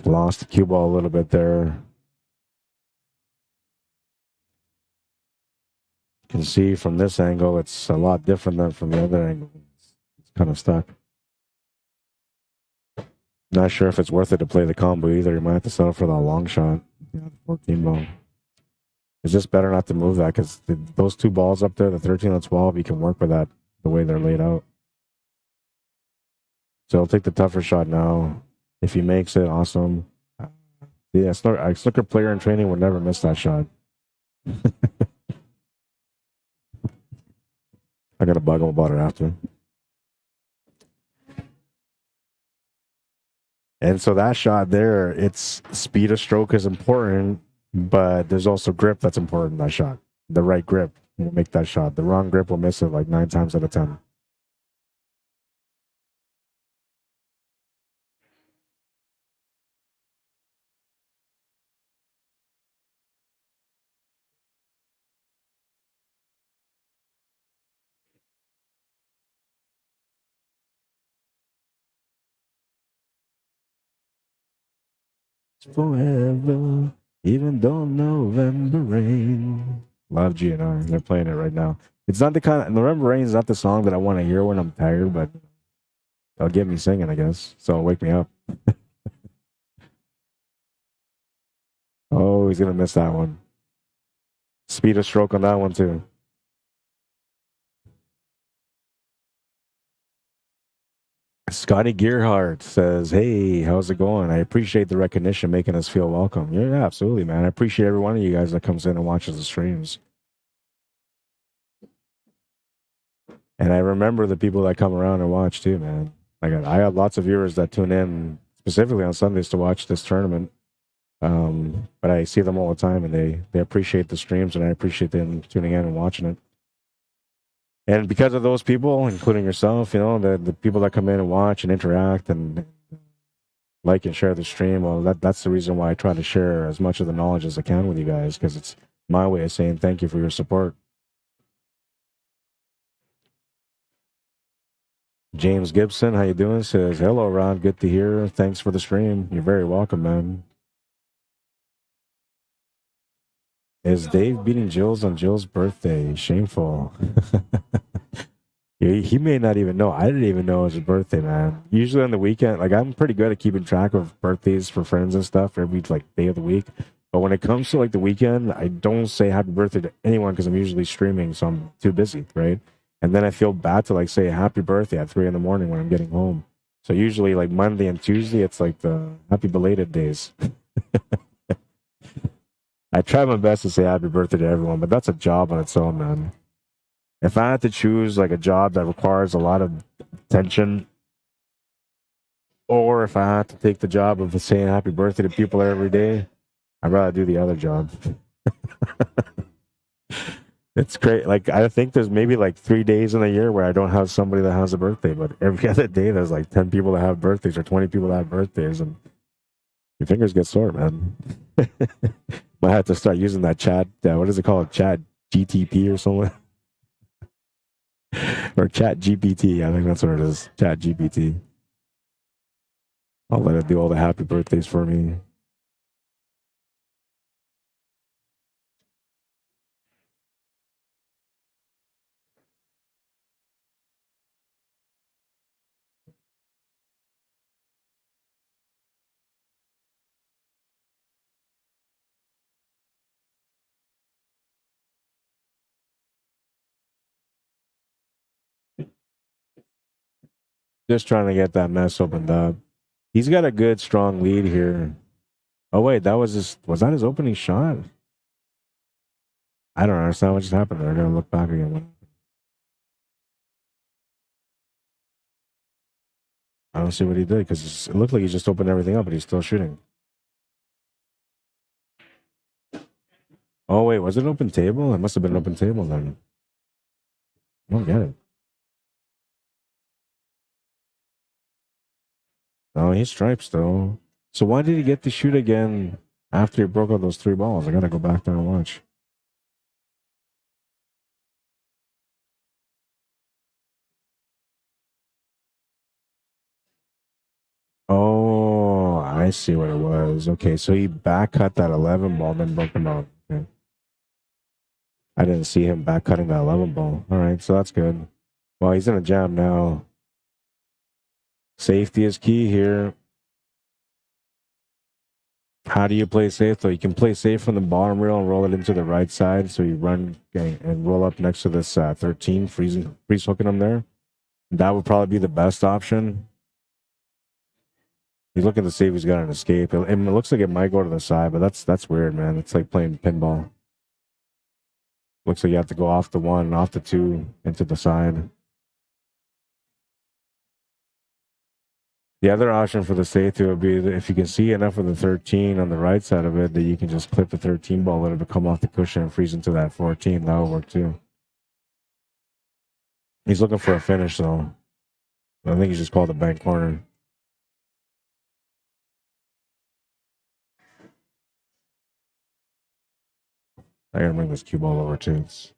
Lost the cue ball a little bit there. You can see from this angle, it's a lot different than from the other angle. It's kind of stuck. Not sure if it's worth it to play the combo either. You might have to settle for that long shot. Yeah, the 14 ball. It's just better not to move that because those 2 balls up there, the 13 and 12, you can work with that the way they're laid out. So he'll take the tougher shot now. If he makes it, awesome. Yeah, a snooker player in training would never miss that shot. I got to bug him about it after. And so that shot there, it's speed of stroke is important, but there's also grip that's important in that shot. The right grip will make that shot. The wrong grip will miss it like 9 times out of 10. Forever, even though November rain. Love GNR. They're playing it right now. It's not the kind of November rain is not the song that I want to hear when I'm tired, but it'll get me singing, I guess. So it'll wake me up. Oh, he's gonna miss that one. Speed of stroke on that one too. Scotty Gearhart says, "Hey, how's it going? I appreciate the recognition, making us feel welcome." Yeah, absolutely, man. I appreciate every one of you guys that comes in and watches the streams. And I remember the people that come around and watch too, man. Like I got lots of viewers that tune in specifically on Sundays to watch this tournament. But I see them all the time, and they appreciate the streams, and I appreciate them tuning in and watching it. And because of those people, including yourself, you know, the people that come in and watch and interact and like and share the stream, well, that's the reason why I try to share as much of the knowledge as I can with you guys, because it's my way of saying thank you for your support. James Gibson, how you doing? Says, hello, Rod. Good to hear. Thanks for the stream. You're very welcome, man. Is Dave beating Gilles on Gilles' birthday? Shameful. He may not even know. I didn't even know it was his birthday, man. Usually on the weekend, like I'm pretty good at keeping track of birthdays for friends and stuff every like day of the week. But when it comes to like the weekend, I don't say happy birthday to anyone because I'm usually streaming, so I'm too busy, right? And then I feel bad to like say happy birthday at 3 a.m. when I'm getting home. So usually like Monday and Tuesday, it's like the happy belated days. I try my best to say happy birthday to everyone, but that's a job on its own, man. If I had to choose like a job that requires a lot of attention, or if I had to take the job of saying happy birthday to people every day, I'd rather do the other job. It's great. Like I think there's maybe like 3 days in a year where I don't have somebody that has a birthday, but every other day there's like 10 people that have birthdays or 20 people that have birthdays, and your fingers get sore, man. Might have to start using that chat. What is it called? Chat GTP or something, or Chat GPT. I think that's what it is. Chat GPT. I'll let it do all the happy birthdays for me. Just trying to get that mess opened up. He's got a good, strong lead here. Oh wait, was that his opening shot? I don't understand what just happened there. I gotta look back again. I don't see what he did because it looked like he just opened everything up, but he's still shooting. Oh wait, was it an open table? It must have been an open table then. I don't get it. Oh, he stripes though. So why did he get to shoot again after he broke out those 3 balls? I gotta go back there and watch. Oh, I see what it was. Okay, so he back cut that 11 ball, then broke them out. Okay. I didn't see him back cutting that 11 ball. All right, so that's good. Well, he's in a jam now. Safety is key here. How do you play safe, though? You can play safe from the bottom rail and roll it into the right side. So you run and roll up next to this 13, freeze hooking him there. That would probably be the best option. He's looking to see if he's got an escape. It looks like it might go to the side, but that's weird, man. It's like playing pinball. Looks like you have to go off the 1, off the 2, into the side. The other option for the safety would be that if you can see enough of the 13 on the right side of it, that you can just clip the 13 ball, let it come off the cushion and freeze into that 14. That would work too. He's looking for a finish, though. I think he's just called a bank corner. I gotta bring this cue ball over too. It's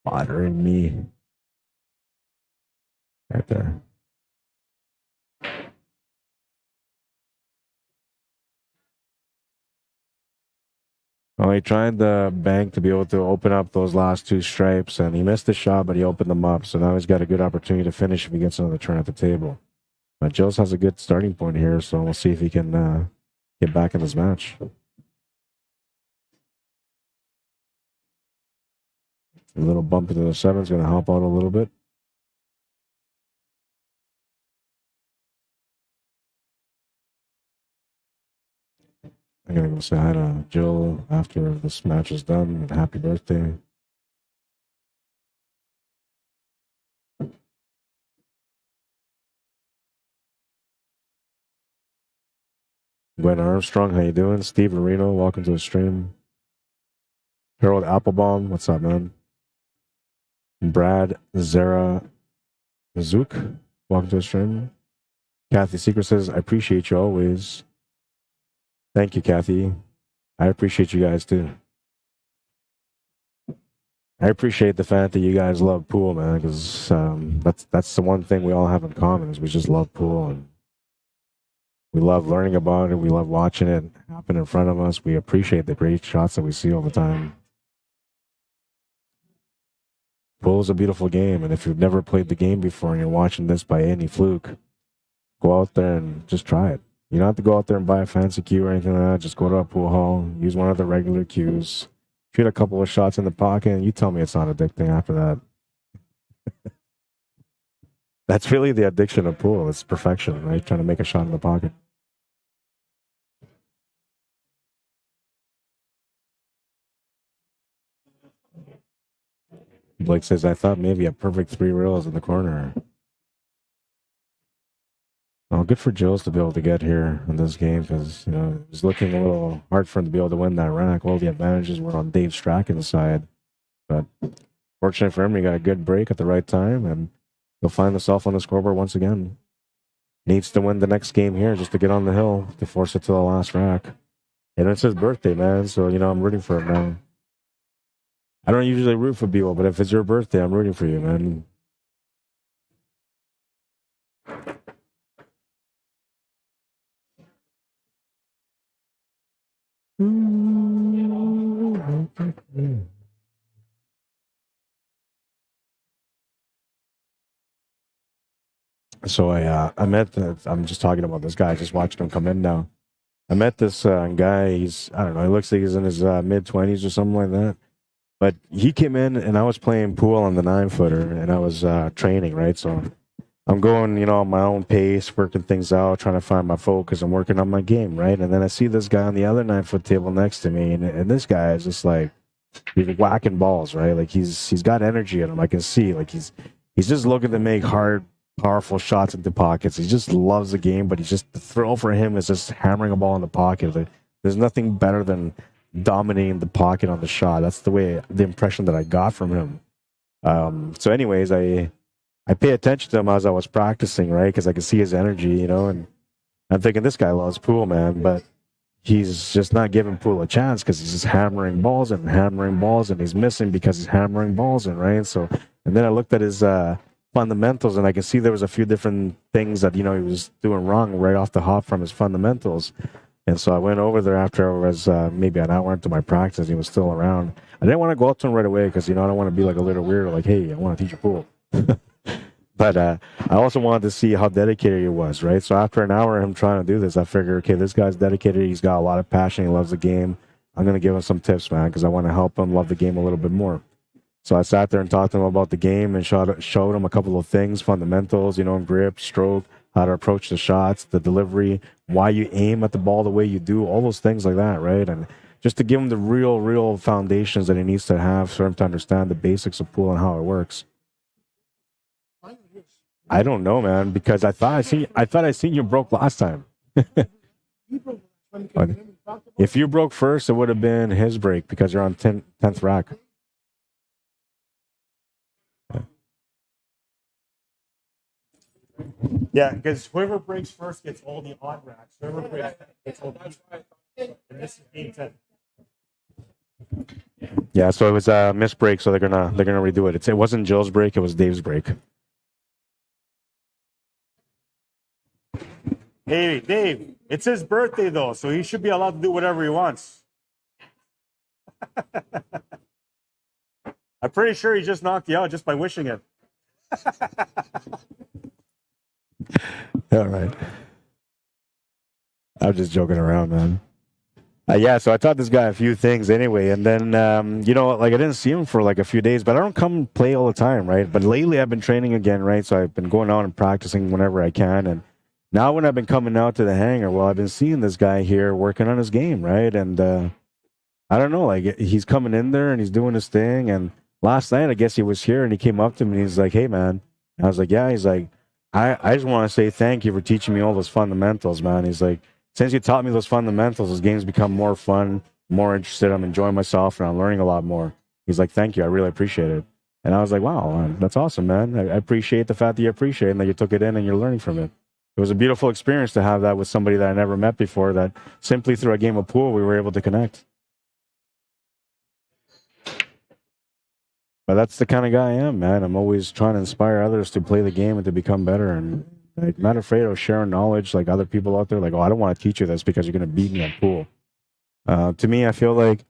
bothering me. Right there. Well, he tried the bank to be able to open up those last 2 stripes, and he missed the shot, but he opened them up. So now he's got a good opportunity to finish if he gets another turn at the table. But Gilles has a good starting point here, so we'll see if he can get back in this match. A little bump into the 7 is going to help out a little bit. I'm gonna go say hi to Jill after this match is done. And happy birthday. Gwen Armstrong, how you doing? Steve Marino, welcome to the stream. Harold Applebaum, what's up, man? Brad Zara Zook, welcome to the stream. Kathy Secret says, I appreciate you always. Thank you, Kathy. I appreciate you guys too. I appreciate the fact that you guys love pool, man, because that's the one thing we all have in common is we just love pool and we love learning about it. We love watching it happen in front of us. We appreciate the great shots that we see all the time. Pool is a beautiful game, and if you've never played the game before and you're watching this by any fluke, go out there and just try it. You don't have to go out there and buy a fancy cue or anything like that. Just go to a pool hall, use one of the regular cues, shoot a couple of shots in the pocket, and you tell me it's not addicting after that. That's really the addiction of pool. It's perfection, right? Trying to make a shot in the pocket. Blake says, I thought maybe a perfect 3 reels in the corner. Well, good for Gilles to be able to get here in this game because, it was looking a little hard for him to be able to win that rack. All the advantages were on Dave Strachan's side. But fortunately for him, he got a good break at the right time, and he'll find himself on the scoreboard once again. Needs to win the next game here just to get on the hill to force it to the last rack. And it's his birthday, man, so, I'm rooting for him now. I don't usually root for people, but if it's your birthday, I'm rooting for you, man. So I met I'm just talking about this guy. I just watched him come in now. I met this guy. I don't know. He looks like he's in his mid-20s or something like that. But he came in, and I was playing pool on the 9-footer, and I was training, right? So I'm going, on my own pace, working things out, trying to find my focus. I'm working on my game, right? And then I see this guy on the other 9-foot table next to me, and this guy is just like, he's whacking balls, right? Like he's got energy in him. I can see, like he's just looking to make hard, powerful shots into pockets. He just loves the game, but the thrill for him is just hammering a ball in the pocket. Like, there's nothing better than dominating the pocket on the shot. That's the impression that I got from him. So anyways, I pay attention to him as I was practicing, right? Because I could see his energy, and I'm thinking this guy loves pool, man, but he's just not giving pool a chance because he's just hammering balls and he's missing because he's hammering balls in, right? So, and then I looked at his fundamentals, and I can see there was a few different things that, he was doing wrong right off the hop from his fundamentals. And so I went over there after I was maybe an hour into my practice. He was still around. I didn't want to go up to him right away because, I don't want to be like a little weirdo, like, hey, I want to teach you pool. But I also wanted to see how dedicated he was, right? So after an hour of him trying to do this, I figured, okay, this guy's dedicated. He's got a lot of passion. He loves the game. I'm going to give him some tips, man, because I want to help him love the game a little bit more. So I sat there and talked to him about the game and showed him a couple of things, fundamentals, grip, stroke, how to approach the shots, the delivery, why you aim at the ball the way you do, all those things like that, right? And just to give him the real foundations that he needs to have for him to understand the basics of pool and how it works. I don't know, man, because I thought I seen you broke last time. If you broke first, it would have been his break because you're on 10th rack. Yeah, because whoever breaks first gets all the odd racks. Whoever breaks gets all the. And this is game 10. Yeah, so it was a missed break, so they're gonna redo it. It wasn't Jill's break; it was Dave's break. Hey, Dave, it's his birthday though, so he should be allowed to do whatever he wants. I'm pretty sure he just knocked you out just by wishing it. All right. I'm just joking around, man. Yeah, so I taught this guy a few things anyway, and then, I didn't see him for like a few days, but I don't come play all the time, right? But lately I've been training again, right? So I've been going out and practicing whenever I can, and now when I've been coming out to the hangar, well, I've been seeing this guy here working on his game, right? And I don't know, like he's coming in there and he's doing his thing. And last night, I guess he was here and he came up to me and he's like, "Hey, man." And I was like, "Yeah." He's like, I just want to say thank you for teaching me all those fundamentals, man. He's like, since you taught me those fundamentals, this game's become more fun, more interested. I'm enjoying myself and I'm learning a lot more. He's like, "Thank you. I really appreciate it." And I was like, "Wow, man, that's awesome, man. I appreciate the fact that you appreciate it and that you took it in and you're learning from it." It was a beautiful experience to have that with somebody that I never met before, that simply through a game of pool, we were able to connect. But that's the kind of guy I am, man. I'm always trying to inspire others to play the game and to become better. And I'm not afraid of sharing knowledge like other people out there. Like, "Oh, I don't want to teach you this because you're going to beat me at pool." To me, I feel like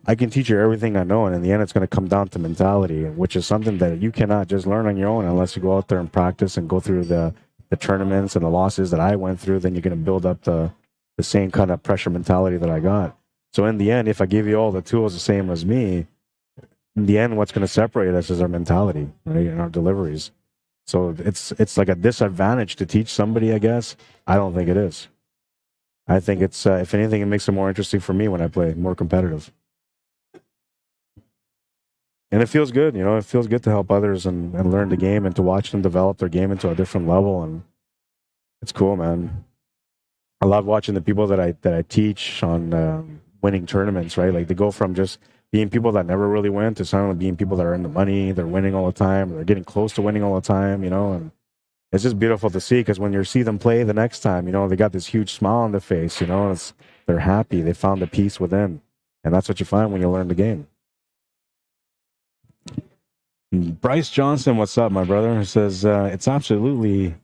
I can teach you everything I know. And in the end, it's going to come down to mentality, which is something that you cannot just learn on your own unless you go out there and practice and go through the tournaments and the losses that I went through. Then you're going to build up the same kind of pressure mentality that I got. So in the end, if I give you all the tools the same as me, in the end, what's going to separate us is our mentality, right, and our deliveries. So it's like a disadvantage to teach somebody, I guess. I don't think it is. I think it's, if anything, it makes it more interesting for me when I play, more competitive. And it feels good, you know, it feels good to help others and learn the game and to watch them develop their game into a different level. And it's cool, man. I love watching the people that I teach on winning tournaments, right? Like they go from just being people that never really win to suddenly being people that are in the money, they're winning all the time, they're getting close to winning all the time, you know, and it's just beautiful to see because when you see them play the next time, you know, they got this huge smile on their face, you know, they're happy, they found the peace within. And that's what you find when you learn the game. Bryce Johnson, what's up, my brother? He says, it absolutely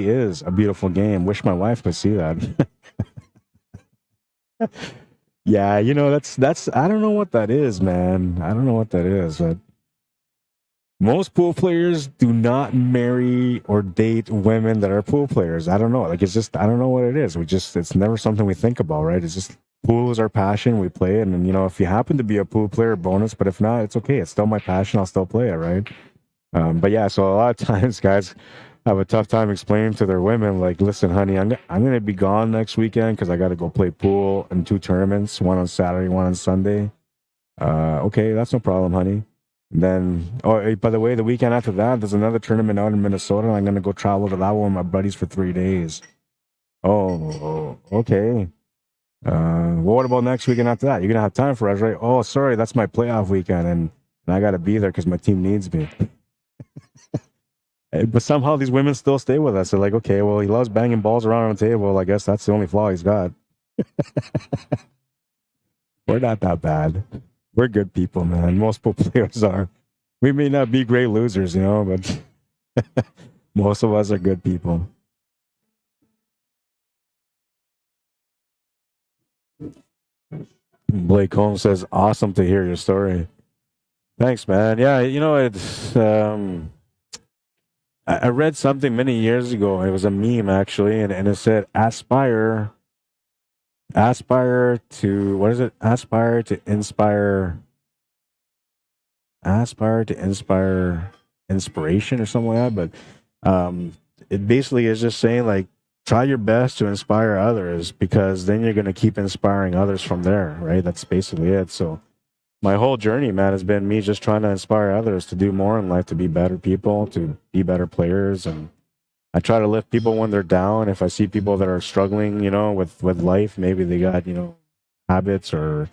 is a beautiful game. Wish my wife could see that. Yeah, you know, that's I don't know what that is, man. I don't know what that is. But most pool players do not marry or date women that are pool players. I don't know. Like it's just I don't know what it is. It's never something we think about, right? It's just pool is our passion. We play it, and you know, if you happen to be a pool player, bonus. But if not, it's okay. It's still my passion. I'll still play it, right? But yeah, so a lot of times, guys have a tough time explaining to their women, like, "Listen, honey, I'm going to be gone next weekend because I got to go play pool in 2 tournaments, one on Saturday, one on Sunday." Okay, that's no problem, honey. And then, oh, by the way, the weekend after that, there's another tournament out in Minnesota, and I'm going to go travel to that one with my buddies for 3 days. Oh, okay. Well, what about next weekend after that? You're going to have time for us, right? Oh, sorry, that's my playoff weekend, and I got to be there because my team needs me. But somehow these women still stay with us. They're like, "Okay, well, he loves banging balls around on the table. I guess that's the only flaw he's got." We're not that bad. We're good people, man. Most pool players are. We may not be great losers, you know, but most of us are good people. Blake Holmes says, "Awesome to hear your story." Thanks, man. Yeah, you know, it's... I read something many years ago. It was a meme, actually, and it said, aspire to, what is it? Aspire to inspire inspiration or something like that. But it basically is just saying, like, try your best to inspire others because then you're going to keep inspiring others from there, right? That's basically it. So my whole journey, man, has been me just trying to inspire others to do more in life, to be better people, to be better players. And I try to lift people when they're down. If I see people that are struggling, you know, with life, maybe they got, you know, habits or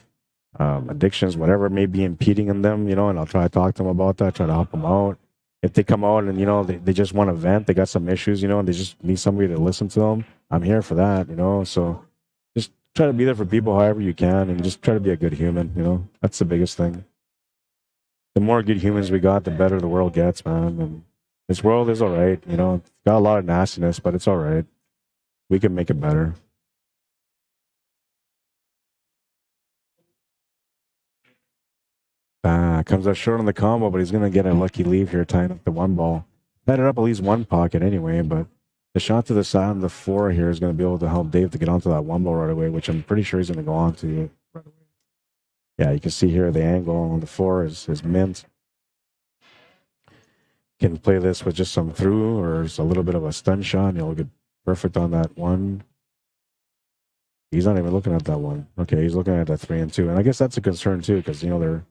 addictions, whatever may be impeding in them, you know, and I'll try to talk to them about that, try to help them out. If they come out and, you know, they just want to vent, they got some issues, you know, and they just need somebody to listen to them, I'm here for that, you know. So just try to be there for people however you can and just try to be a good human, you know. That's the biggest thing. The more good humans we got, the better the world gets, man. And this world is all right, you know. It's got a lot of nastiness, but it's all right. We can make it better. Comes up short on the combo, but he's going to get a lucky leave here, tying up the 1 ball. Headed up at least 1 pocket anyway, but the shot to the side on the 4 here is going to be able to help Dave to get onto that 1 ball right away, which I'm pretty sure he's going to go on to right away. Yeah, you can see here the angle on the 4 is mint. Can play this with just some through or a little bit of a stun shot, and you'll Perfect on that one. He's not even looking at that one. Okay, he's looking at that 3 and 2. And I guess that's a concern too, because, you know, they're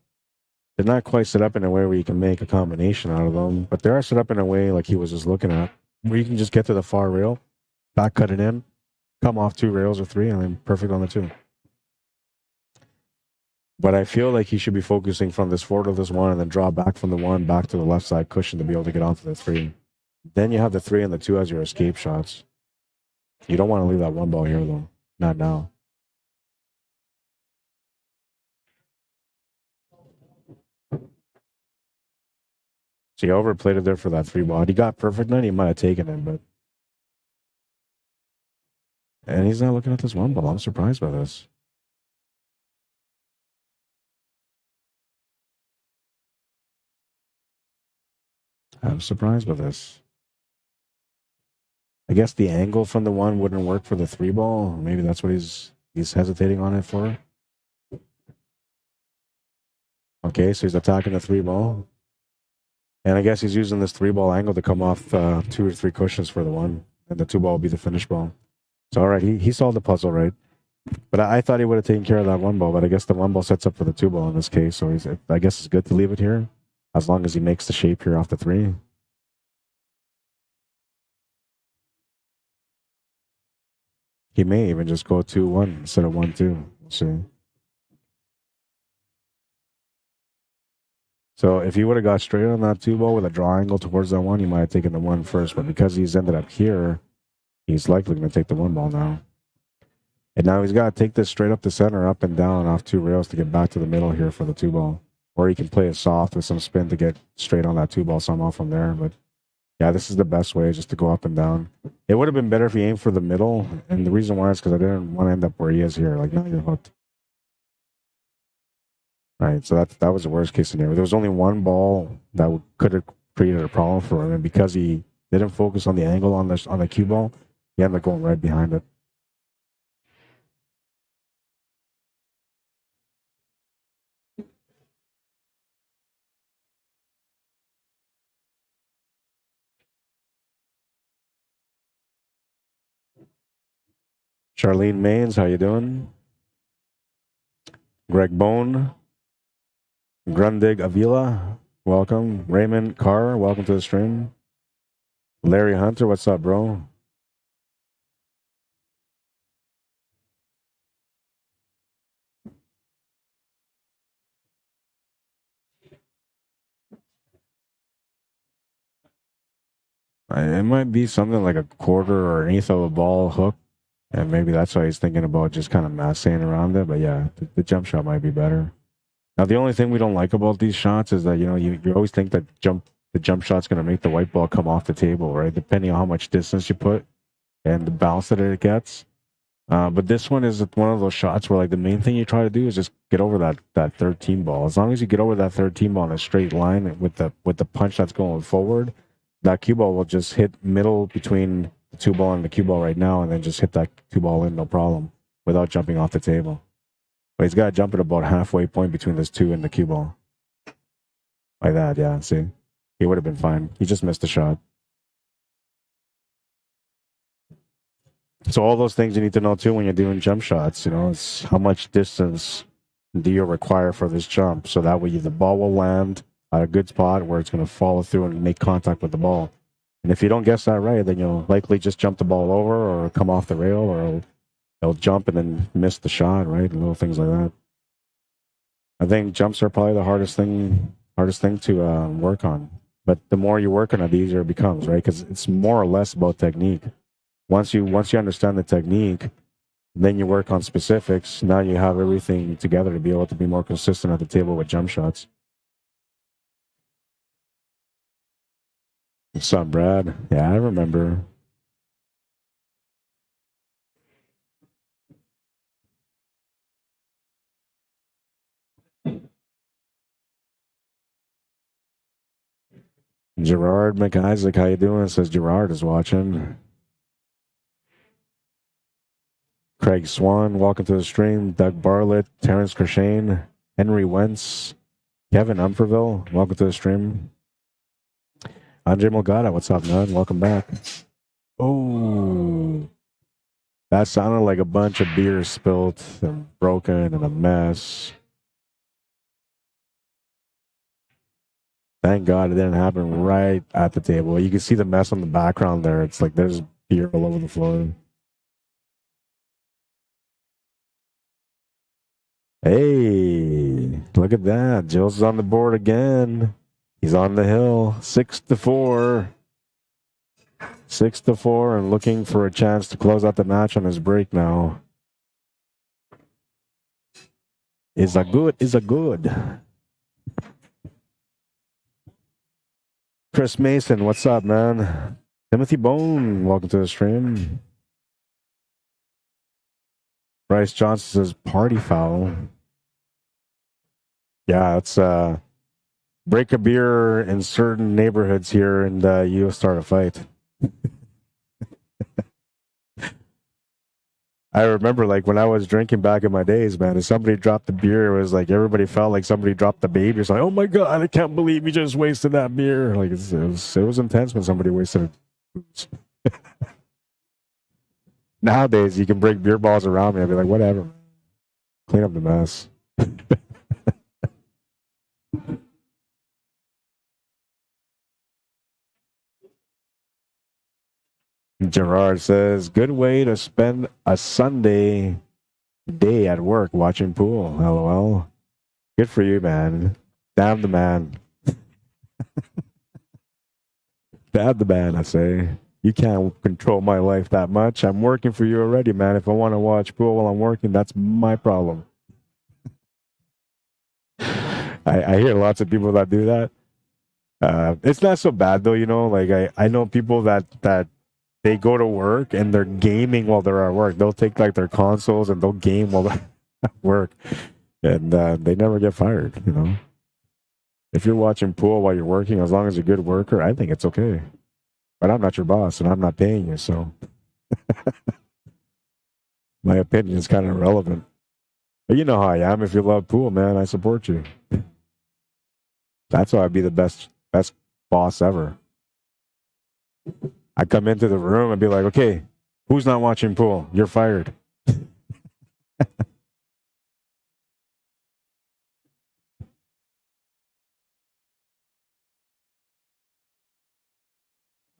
not quite set up in a way where you can make a combination out of them, but they are set up in a way like he was just looking at, where you can just get to the far rail, back cut it in, come off 2 rails or 3, and then perfect on the 2. But I feel like he should be focusing from this 4 to this 1 and then draw back from the 1 back to the left side cushion to be able to get onto the 3. Then you have the 3 and the 2 as your escape shots. You don't want to leave that 1 ball here, though. Not now. So he overplayed it there for that 3 ball. He got perfect then, he might have taken it, but... And he's not looking at this 1 ball. I'm surprised by this. I'm surprised by this. I guess the angle from the 1 wouldn't work for the 3 ball. Maybe that's what he's hesitating on it for. Okay, so he's attacking the 3 ball. And I guess he's using this 3 ball angle to come off 2 or 3 cushions for the 1. And the 2 ball will be the finish ball. So, all right, he solved the puzzle, right? But I thought he would have taken care of that 1 ball, but I guess the 1 ball sets up for the 2 ball in this case. So I guess it's good to leave it here, as long as he makes the shape here off the 3. He may even just go 2-1 instead of 1-2. We'll see. So if he would have got straight on that 2 ball with a draw angle towards that 1, he might have taken the 1 first. But because he's ended up here, he's likely going to take the 1 ball now. And now he's got to take this straight up the center, up and down off 2 rails to get back to the middle here for the 2 ball. Or he can play it soft with some spin to get straight on that 2 ball somehow from there. But yeah, this is the best way, just to go up and down. It would have been better if he aimed for the middle. And the reason why is because I didn't want to end up where he is here. Like, now you're hooked. Right, so that was the worst case scenario. There was only 1 ball that could have created a problem for him, and because he didn't focus on the angle on the cue ball, he ended up going right behind it. Charlene Mains, how you doing? Greg Bone, Grundig Avila, welcome. Raymond Carr, welcome to the stream. Larry Hunter, what's up, bro? It might be something like a quarter or an eighth of a ball hook, and maybe that's why he's thinking about just kind of massing around it. But yeah, the jump shot might be better. Now, the only thing we don't like about these shots is that, you know, you always think that the jump shot's going to make the white ball come off the table, right? Depending on how much distance you put and the bounce that it gets. But this one is one of those shots where, like, the main thing you try to do is just get over that 13 ball. As long as you get over that 13 ball in a straight line with the punch that's going forward, that cue ball will just hit middle between the 2 ball and the cue ball right now, and then just hit that 2 ball in, no problem, without jumping off the table. But he's got to jump at about halfway point between this 2 and the cue ball. Like that, yeah, see? He would have been fine. He just missed the shot. So all those things you need to know, too, when you're doing jump shots, you know, it's how much distance do you require for this jump? So that way the ball will land at a good spot where it's going to follow through and make contact with the ball. And if you don't guess that right, then you'll likely just jump the ball over or come off the rail, or it'll jump and then miss the shot, right? Little things like that. I think jumps are probably the hardest thing to work on. But the more you work on it, the easier it becomes, right? Because it's more or less about technique. Once you understand the technique, then you work on specifics. Now you have everything together to be able to be more consistent at the table with jump shots. What's up, Brad? Yeah, I remember. Gerard McIsaac, how you doing? Says Gerard is watching. Craig Swan, welcome to the stream. Doug Bartlett, Terrence Kershane, Henry Wentz, Kevin Umferville, welcome to the stream. Andre Mulgada, what's up, man? Welcome back. Oh, That sounded like a bunch of beer spilt and broken and a mess. Thank God it didn't happen right at the table. You can see the mess on the background there. It's like there's beer all over the floor. Hey, look at that. Gilles is on the board again. He's on the hill. 6-4. 6-4 and looking for a chance to close out the match on his break now. Is a good. Chris Mason, what's up, man? Timothy Bone, welcome to the stream. Bryce Johnson says party foul. Yeah, it's break a beer in certain neighborhoods here and you'll start a fight. I remember, like, when I was drinking back in my days, man, if somebody dropped the beer, it was like everybody felt like somebody dropped the baby. It's like, oh my God, I can't believe you just wasted that beer. Like, it was intense when somebody wasted it. Nowadays, you can break beer balls around me. I'd be like, whatever. Clean up the mess. Gerard says, good way to spend a Sunday day at work watching pool. LOL. Good for you, man. Damn the man. Damn the man, I say. You can't control my life that much. I'm working for you already, man. If I want to watch pool while I'm working, that's my problem. I hear lots of people that do that. It's not so bad, though, you know. Like, I know people that they go to work and they're gaming while they're at work. They'll take like their consoles and they'll game while they're at work, and they never get fired. You know, if you're watching pool while you're working, as long as you're a good worker, I think it's okay. But I'm not your boss and I'm not paying you, so my opinion is kind of irrelevant. But you know how I am. If you love pool, man, I support you. That's why I'd be the best boss ever. I come into the room and be like, okay, who's not watching pool? You're fired.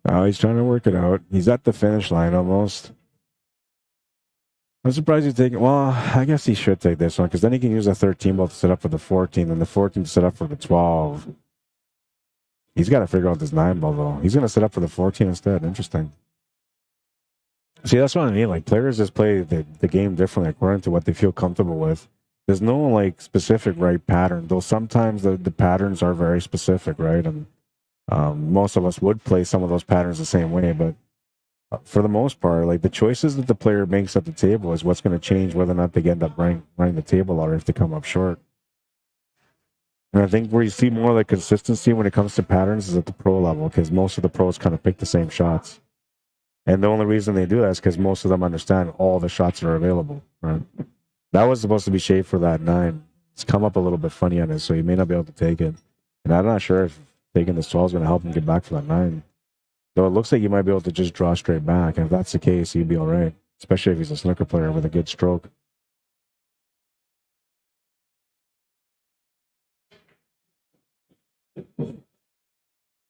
Oh, he's trying to work it out. He's at the finish line almost. I'm surprised he's taking... Well, I guess he should take this one, because then he can use a 13 ball to set up for the 14, and the 14 to set up for the 12. He's got to figure out this 9 ball, though. He's going to set up for the 14 instead. Interesting. See, that's what I mean. Like, players just play the game differently according to what they feel comfortable with. There's no, like, specific right pattern, though sometimes the patterns are very specific, right? And most of us would play some of those patterns the same way, but for the most part, like, the choices that the player makes at the table is what's going to change whether or not they end up running the table or if they come up short. And I think where you see more like consistency when it comes to patterns is at the pro level, because most of the pros kind of pick the same shots. And the only reason they do that is because most of them understand all the shots that are available. Right? That was supposed to be shade for that 9. It's come up a little bit funny on it, so you may not be able to take it. And I'm not sure if taking this 12 is going to help him get back for that 9. Though it looks like you might be able to just draw straight back. And if that's the case, he'd be all right, especially if he's a snooker player with a good stroke.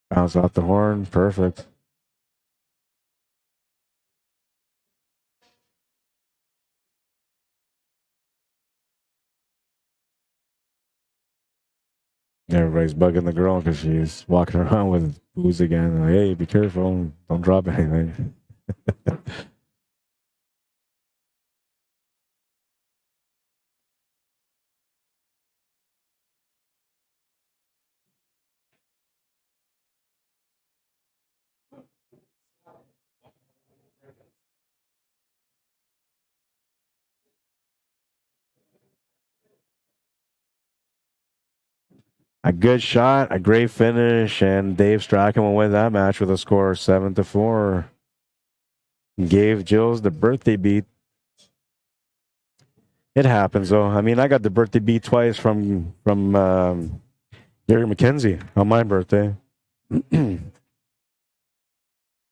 Bounce off the horn. Perfect. Everybody's bugging the girl because she's walking around with booze again. Like, hey, be careful. Don't drop anything. A good shot, a great finish, and Dave Strachan will win that match with a score of 7-4. Gave Gilles the birthday beat. It happens, though. I mean, I got the birthday beat twice from Gary McKenzie on my birthday. And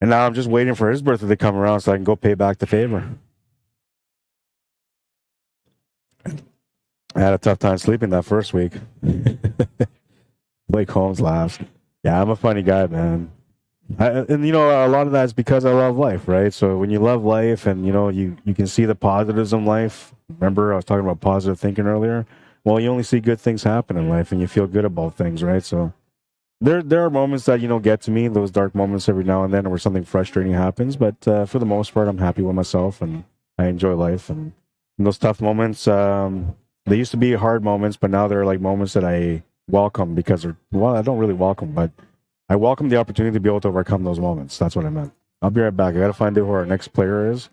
now I'm just waiting for his birthday to come around so I can go pay back the favor. I had a tough time sleeping that first week. Blake Holmes laughs. Yeah, I'm a funny guy, man. And a lot of that is because I love life, right? So when you love life and you can see the positives in life. Remember, I was talking about positive thinking earlier. Well, you only see good things happen in life, and you feel good about things, right? So there are moments that get to me, those dark moments every now and then, where something frustrating happens. But for the most part, I'm happy with myself, and I enjoy life. And those tough moments, they used to be hard moments, but now they're like moments that I welcome because I don't really welcome, but I welcome the opportunity to be able to overcome those moments. That's what I meant. I'll be right back. I got to find out who our next player is,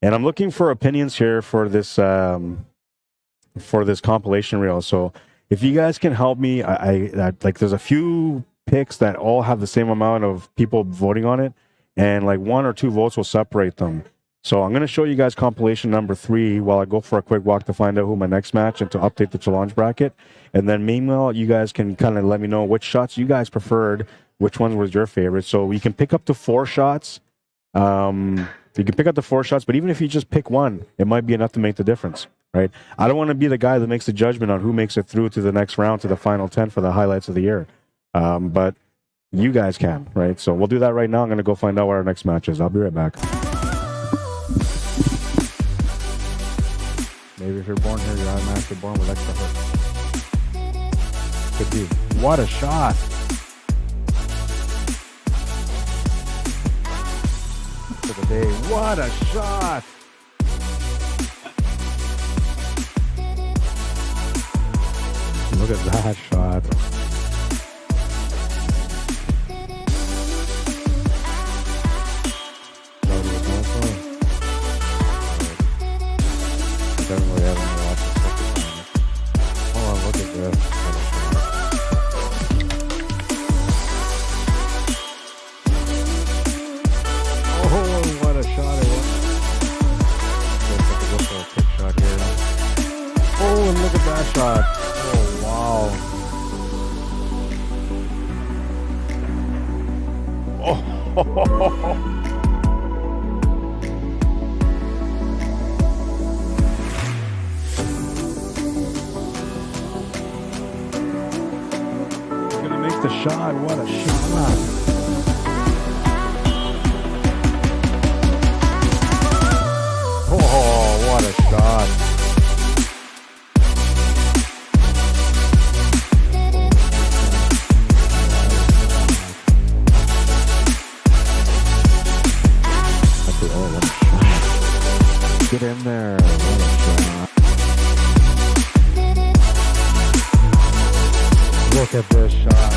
and I'm looking for opinions here for this compilation reel. So if you guys can help me, I like there's a few picks that all have the same amount of people voting on it, and like 1 or 2 votes will separate them. So I'm going to show you guys compilation number 3 while I go for a quick walk to find out who my next match and to update the challenge bracket. And then meanwhile, you guys can kind of let me know which shots you guys preferred, which ones was your favorite. So you can pick up to 4 shots. You can pick up to 4 shots, but even if you just pick one, it might be enough to make the difference, right? I don't want to be the guy that makes the judgment on who makes it through to the next round, to the final 10 for the highlights of the year. But you guys can, right? So we'll do that right now. I'm going to go find out what our next match is. I'll be right back. Maybe if you're born here, you're automatically born with extra hooks. Could be. What a shot! For the day. What a shot! Look at that shot. Definitely haven't watched the second. Hold on, look at this. Oh, what a shot it was. Let's have to go for a quick shot here. Oh, and look at that shot. Oh, wow. Oh, the shot. What a shot. Oh, what a shot. Oh, what a shot. Get in there. What a shot. Look at this shot.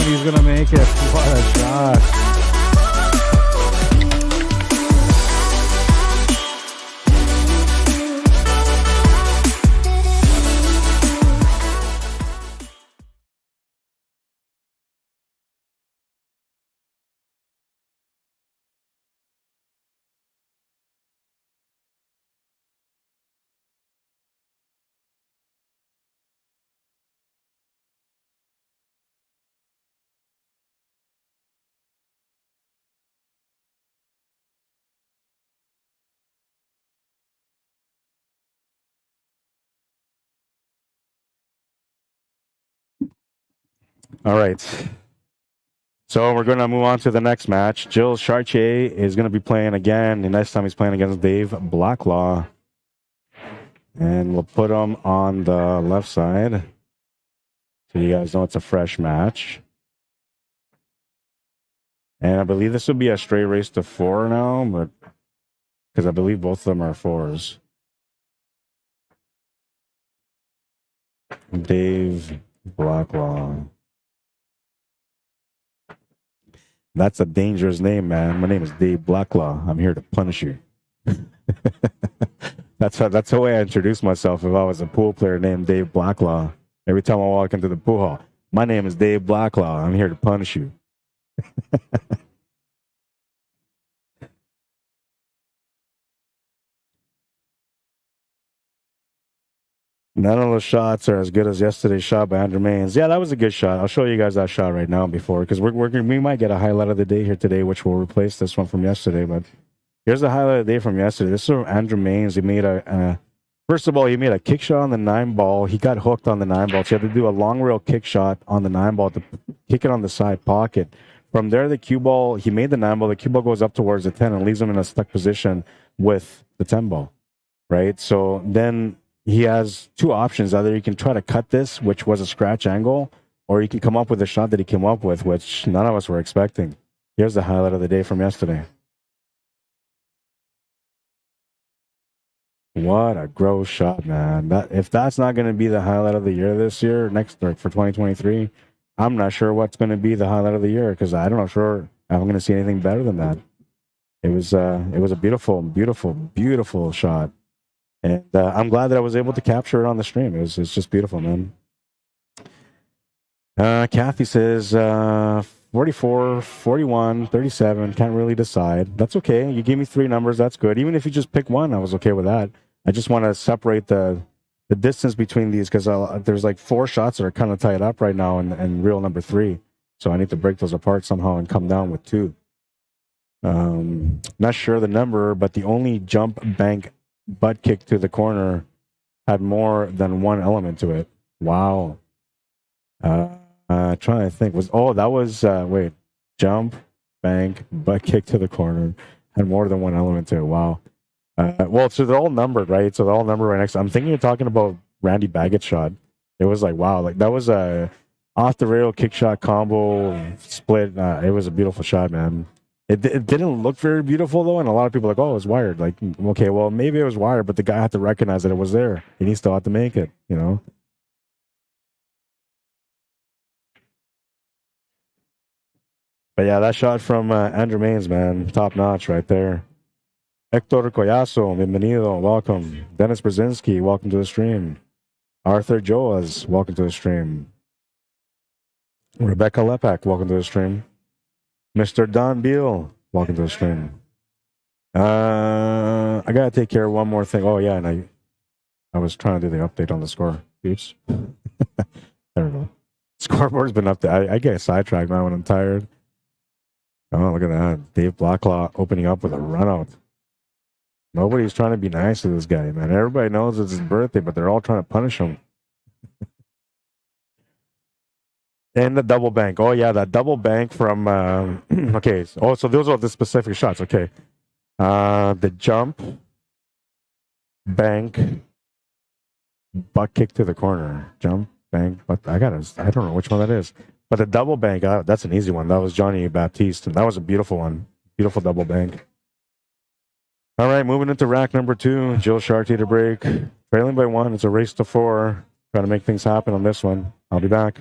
He's gonna make it. What a shot. All right. So we're going to move on to the next match. Gilles Chartier is going to be playing again. And next time he's playing against Dave Blacklaw. And we'll put him on the left side. So you guys know it's a fresh match. And I believe this will be a straight race to 4 now, but because I believe both of them are 4s. Dave Blacklaw. That's a dangerous name, man. My name is Dave Blacklaw. I'm here to punish you. That's the way I introduce myself if I was a pool player named Dave Blacklaw. Every time I walk into the pool hall, my name is Dave Blacklaw. I'm here to punish you. None of those shots are as good as yesterday's shot by Andrew Maines. Yeah, that was a good shot. I'll show you guys that shot right now before, because we might get a highlight of the day here today, which will replace this one from yesterday. But here's the highlight of the day from yesterday. This is from Andrew Maines. He made first of all, he made a kick shot on the 9-ball. He got hooked on the 9-ball. So he had to do a long rail kick shot on the 9-ball to kick it on the side pocket. From there, the cue ball, he made the 9-ball. The cue ball goes up towards the 10 and leaves him in a stuck position with the 10-ball, right? So then he has two options. Either he can try to cut this, which was a scratch angle, or he can come up with the shot that he came up with, which none of us were expecting. Here's the highlight of the day from yesterday. What a gross shot, man. If that's not going to be the highlight of the year this year, for 2023, I'm not sure what's going to be the highlight of the year, because I'm not sure I'm going to see anything better than that. It was a beautiful, beautiful, beautiful shot. And I'm glad that I was able to capture it on the stream. It's just beautiful, man. Kathy says 44, 41, 37. Can't really decide. That's okay. You gave me three numbers. That's good. Even if you just pick one, I was okay with that. I just want to separate the distance between these, because there's like 4 shots that are kind of tied up right now in reel number 3. So I need to break those apart somehow and come down with 2. Not sure the number, but the only jump bank butt kick to the corner had more than one element to it. Wow. Trying to think. That was jump, bank, butt kick to the corner had more than one element to it. Wow. So they're all numbered, right? So they're all numbered right next. I'm thinking you're talking about Randy Baggett's shot. It was like, wow, like that was a off the rail kick shot combo split. It was a beautiful shot, man. It didn't look very beautiful though, and a lot of people are like, oh, it was wired. Like, okay, well maybe it was wired, but the guy had to recognize that it was there, and he still had to make it. You know. But yeah, that shot from Andrew Maines, man, top notch right there. Hector Collazo, bienvenido, welcome. Dennis Brzezinski, welcome to the stream. Arthur Joas, welcome to the stream. Rebecca Lepak, welcome to the stream. Mr. Don Beal, welcome to the stream. I gotta take care of one more thing. Oh yeah, and I was trying to do the update on the score. Oops. There we go. Scoreboard's been updated. I get sidetracked now when I'm tired. Oh, look at that. Dave Blacklaw opening up with a runout. Nobody's trying to be nice to this guy, man. Everybody knows it's his birthday, but they're all trying to punish him. And the double bank. Oh, yeah, that double bank from... okay. So those are the specific shots. Okay. The jump, bank, butt kick to the corner. Jump, bank, but I don't know which one that is. But the double bank, that's an easy one. That was Johnny Baptiste, and that was a beautiful one. Beautiful double bank. All right, moving into rack number 2. Gilles Chartier to break. Trailing by 1. It's a race to 4. Trying to make things happen on this one. I'll be back.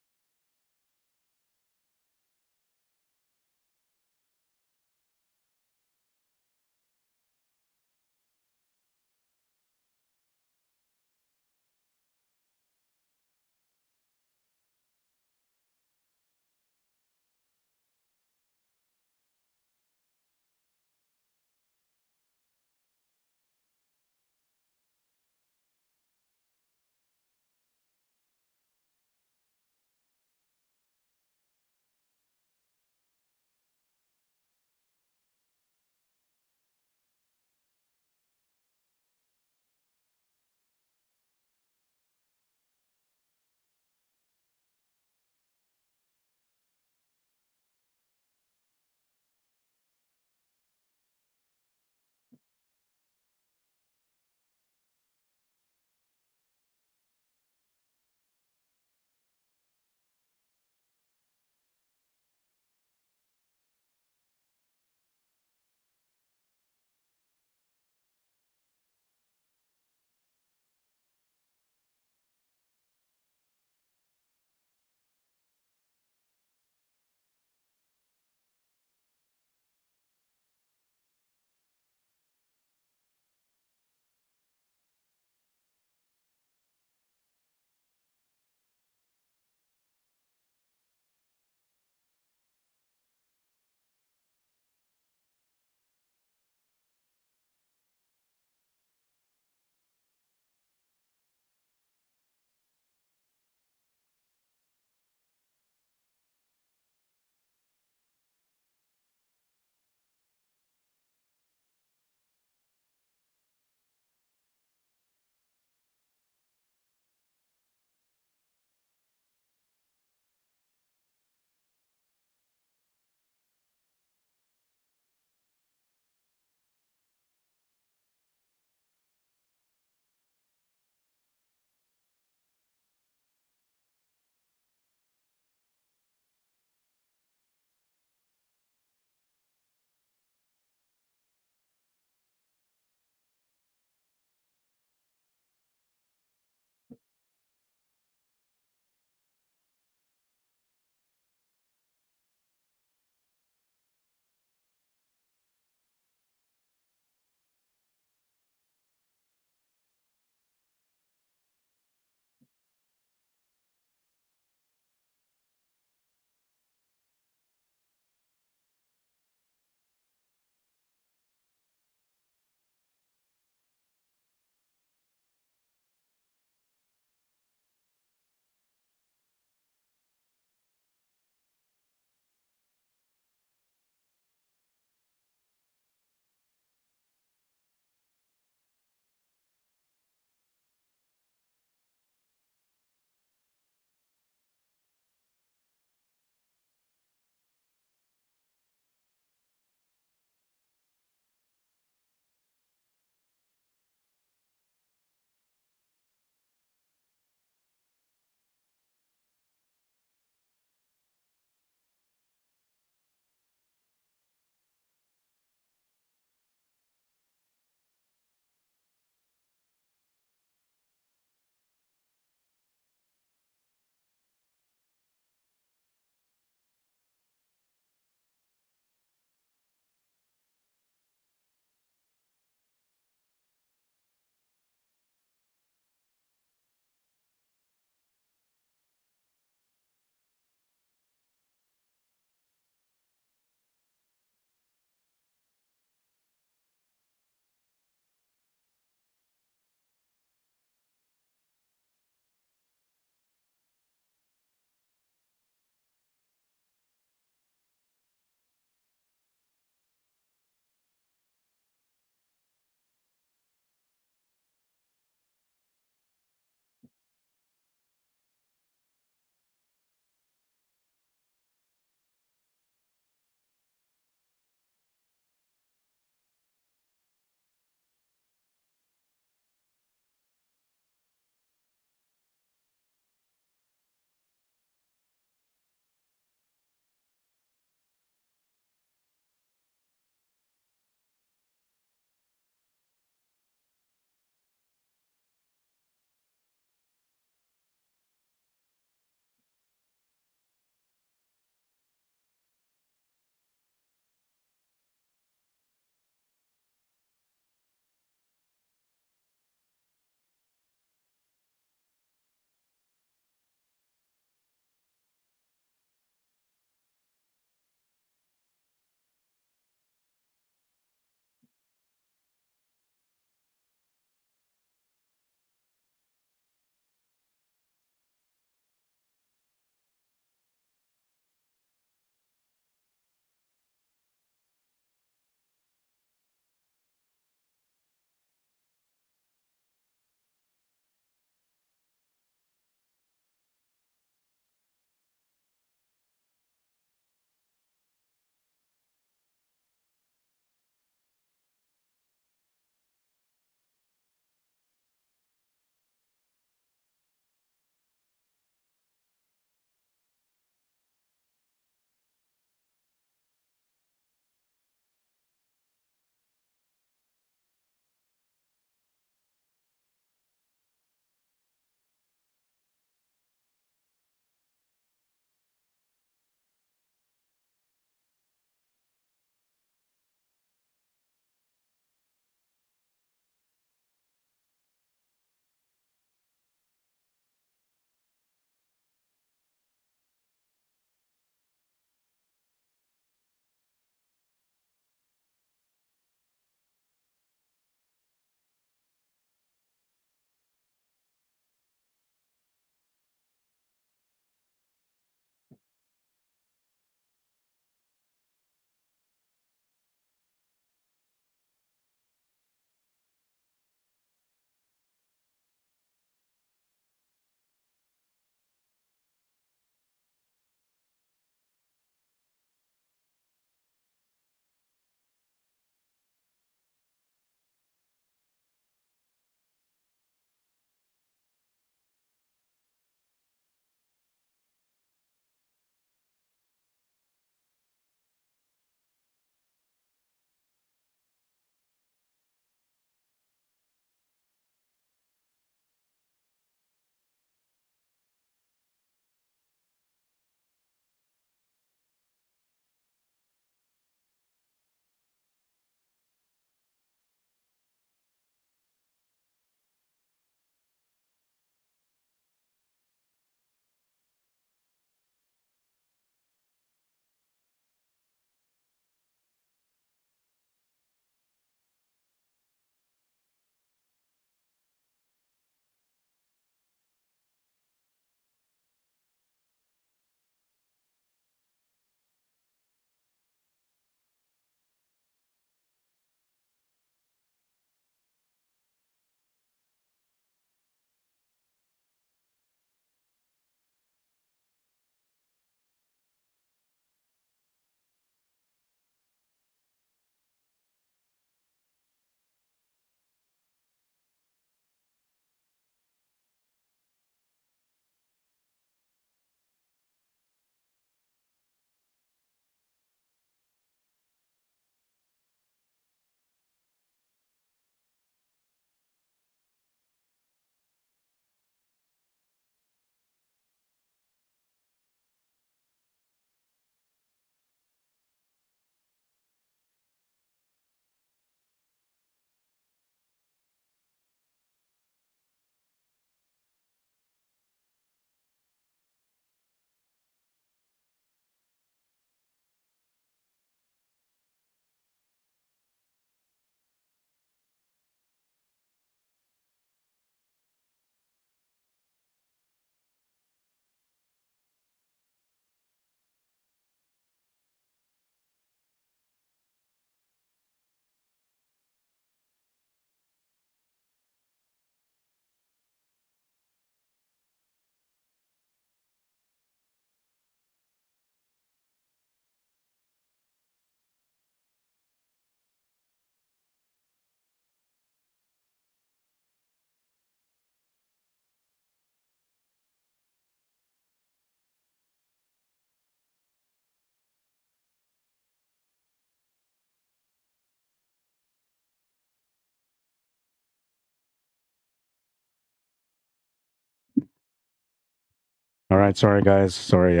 All right, sorry guys. Sorry,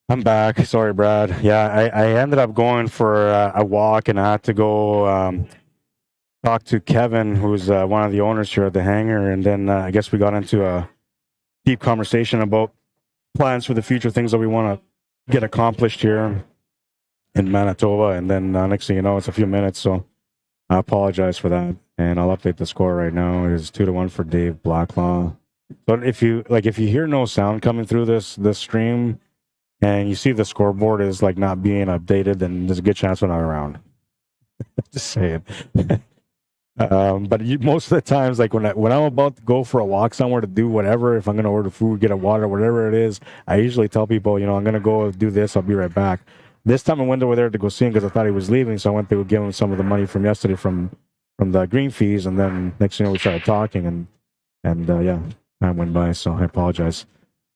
I'm back. Sorry, Brad. Yeah, I ended up going for a walk, and I had to go talk to Kevin, who's one of the owners here at the hangar, and then I guess we got into a deep conversation about plans for the future, things that we want to get accomplished here in Manitoba, and then next thing you know, it's a few minutes, so I apologize for that, and I'll update the score right now. It is 2-1 for Dave Blacklaw. But if you hear no sound coming through this stream, and you see the scoreboard is like not being updated, then there's a good chance we're not around. Just saying. But most of the times, like when I'm about to go for a walk somewhere to do whatever, if I'm going to order food, get a water, whatever it is, I usually tell people, I'm going to go do this. I'll be right back. This time I went over there to go see him because I thought he was leaving, so I went to go give him some of the money from yesterday from the green fees, and then next thing you know, we started talking, and yeah, time went by, so I apologize.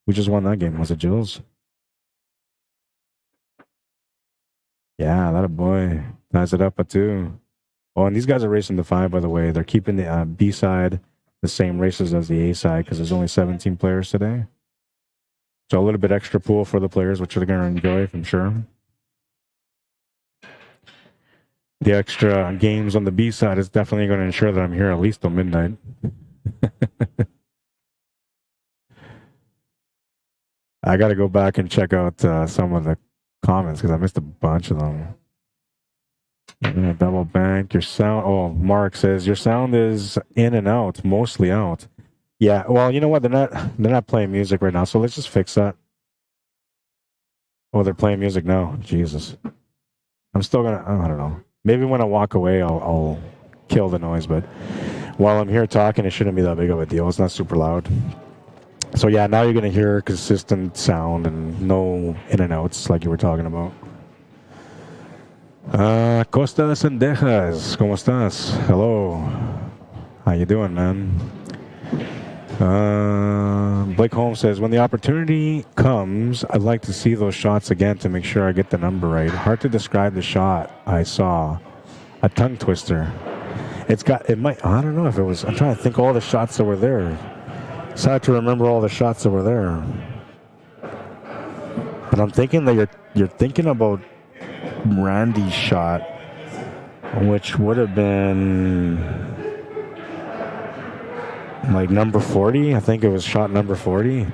We just won that game. Was it Gilles? Yeah, that a boy. Ties it up at 2. Oh, and these guys are racing the 5, by the way. They're keeping the B side the same races as the A side because there's only 17 players today. So a little bit extra pool for the players, which they're going to enjoy, I'm sure. The extra games on the B side is definitely going to ensure that I'm here at least till midnight. I got to go back and check out some of the comments because I missed a bunch of them. Yeah, double bank. Your sound. Oh, Mark says your sound is in and out, mostly out. Yeah. Well, you know what? They're not playing music right now, so let's just fix that. Oh, they're playing music now. Jesus. I'm still gonna. I don't know. Maybe when I walk away, I'll kill the noise. But while I'm here talking, it shouldn't be that big of a deal. It's not super loud. So yeah, now you're gonna hear consistent sound and no in and outs like you were talking about. Costa Sendejas, ¿cómo estás? Hello. How you doing, man? Blake Holmes says, when the opportunity comes, I'd like to see those shots again to make sure I get the number right. Hard to describe the shot I saw. A tongue twister. I don't know if it was, I'm trying to think all the shots that were there. It's hard to remember all the shots that were there. But I'm thinking that you're thinking about Randy's shot, which would have been like number 40. I think it was shot number 40.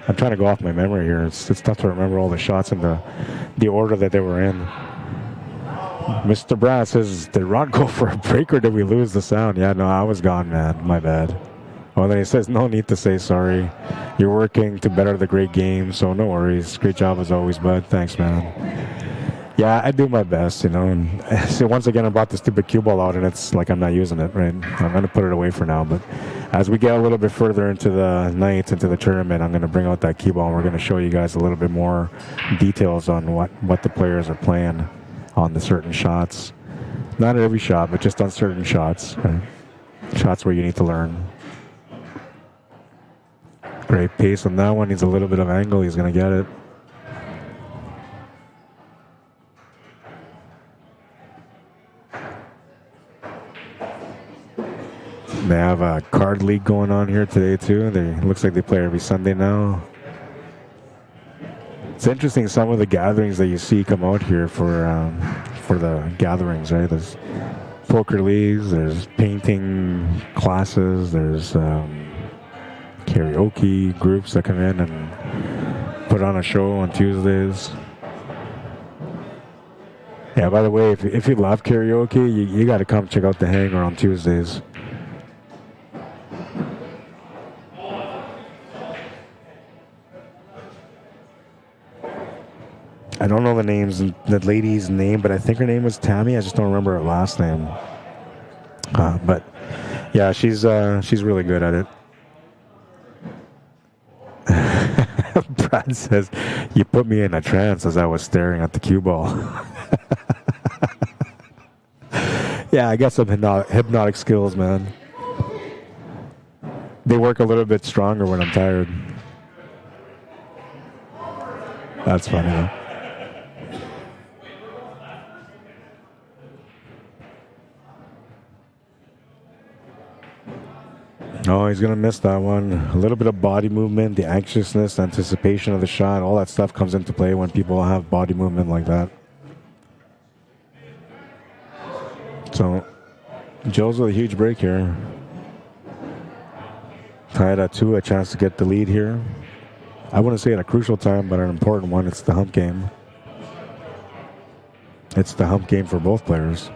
I'm trying to go off my memory here. It's tough to remember all the shots in the order that they were in. Mr. Brad says, did Rod go for a break or did we lose the sound? Yeah, no, I was gone, man. My bad. Well, then he says, no need to say sorry. You're working to better the great game, so no worries. Great job as always, bud. Thanks, man. Yeah, I do my best, And so once again, I brought the stupid cue ball out, and it's like I'm not using it, right? I'm going to put it away for now. But as we get a little bit further into the night, into the tournament, I'm going to bring out that cue ball, and we're going to show you guys a little bit more details on what the players are playing on the certain shots. Not every shot, but just on certain shots. Right? Shots where you need to learn. Great pace on that one. Needs a little bit of angle. He's going to get it. They have a card league going on here today too. Looks like they play every Sunday now. It's interesting some of the gatherings that you see come out here for the gatherings, right? There's poker leagues, there's painting classes, there's karaoke groups that come in and put on a show on Tuesdays. Yeah, by the way, if you love karaoke, you got to come check out the Hangar on Tuesdays. I don't know the lady's name, but I think her name was Tammy. I just don't remember her last name. But yeah, she's really good at it. Brad says, you put me in a trance as I was staring at the cue ball. Yeah, I got some hypnotic skills, man. They work a little bit stronger when I'm tired. That's funny, though. Oh, he's going to miss that one. A little bit of body movement, the anxiousness, anticipation of the shot, all that stuff comes into play when people have body movement like that. So, Gilles with a huge break here. Tied at 2, a chance to get the lead here. I wouldn't say at a crucial time, but an important one. It's the hump game. It's the hump game for both players.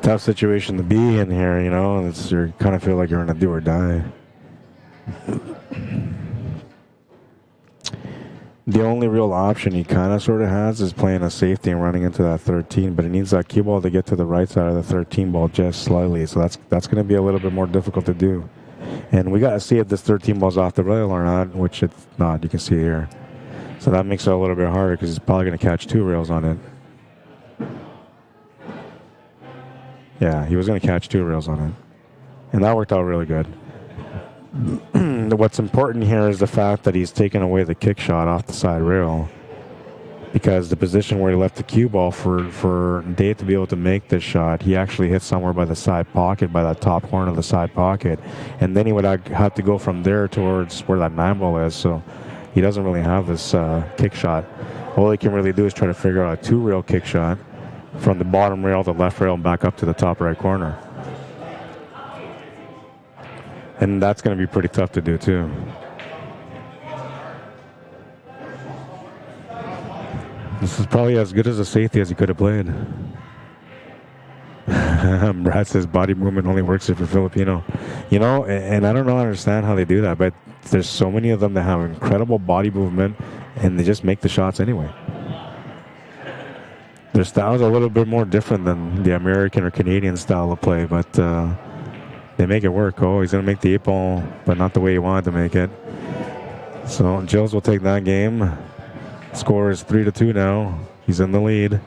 Tough situation to be in here, you know. You kind of feel like you're in a do or die. The only real option he kind of sort of has is playing a safety and running into that 13, but he needs that cue ball to get to the right side of the 13 ball just slightly, so that's going to be a little bit more difficult to do. And we got to see if this 13 ball's off the rail or not, which it's not. You can see here. So that makes it a little bit harder because he's probably going to catch 2 rails on it. Yeah, he was going to catch 2 rails on it. And that worked out really good. What's important here is the fact that he's taken away the kick shot off the side rail, because the position where he left the cue ball for Dave to be able to make this shot, he actually hit somewhere by the side pocket, by that top corner of the side pocket. And then he would have to go from there towards where that 9 ball is. So he doesn't really have this kick shot. All he can really do is try to figure out a 2 rail kick shot from the bottom rail, the left rail, and back up to the top right corner. And that's going to be pretty tough to do, too. This is probably as good as a safety as he could have played. Brad says body movement only works if you're Filipino. You know, and I don't understand how they do that, but there's so many of them that have incredible body movement, and they just make the shots anyway. Their style is a little bit more different than the American or Canadian style of play, but they make it work. Oh, he's going to make the 8 ball, but not the way he wanted to make it. So Gilles will take that game. Score is 3-2 now. He's in the lead.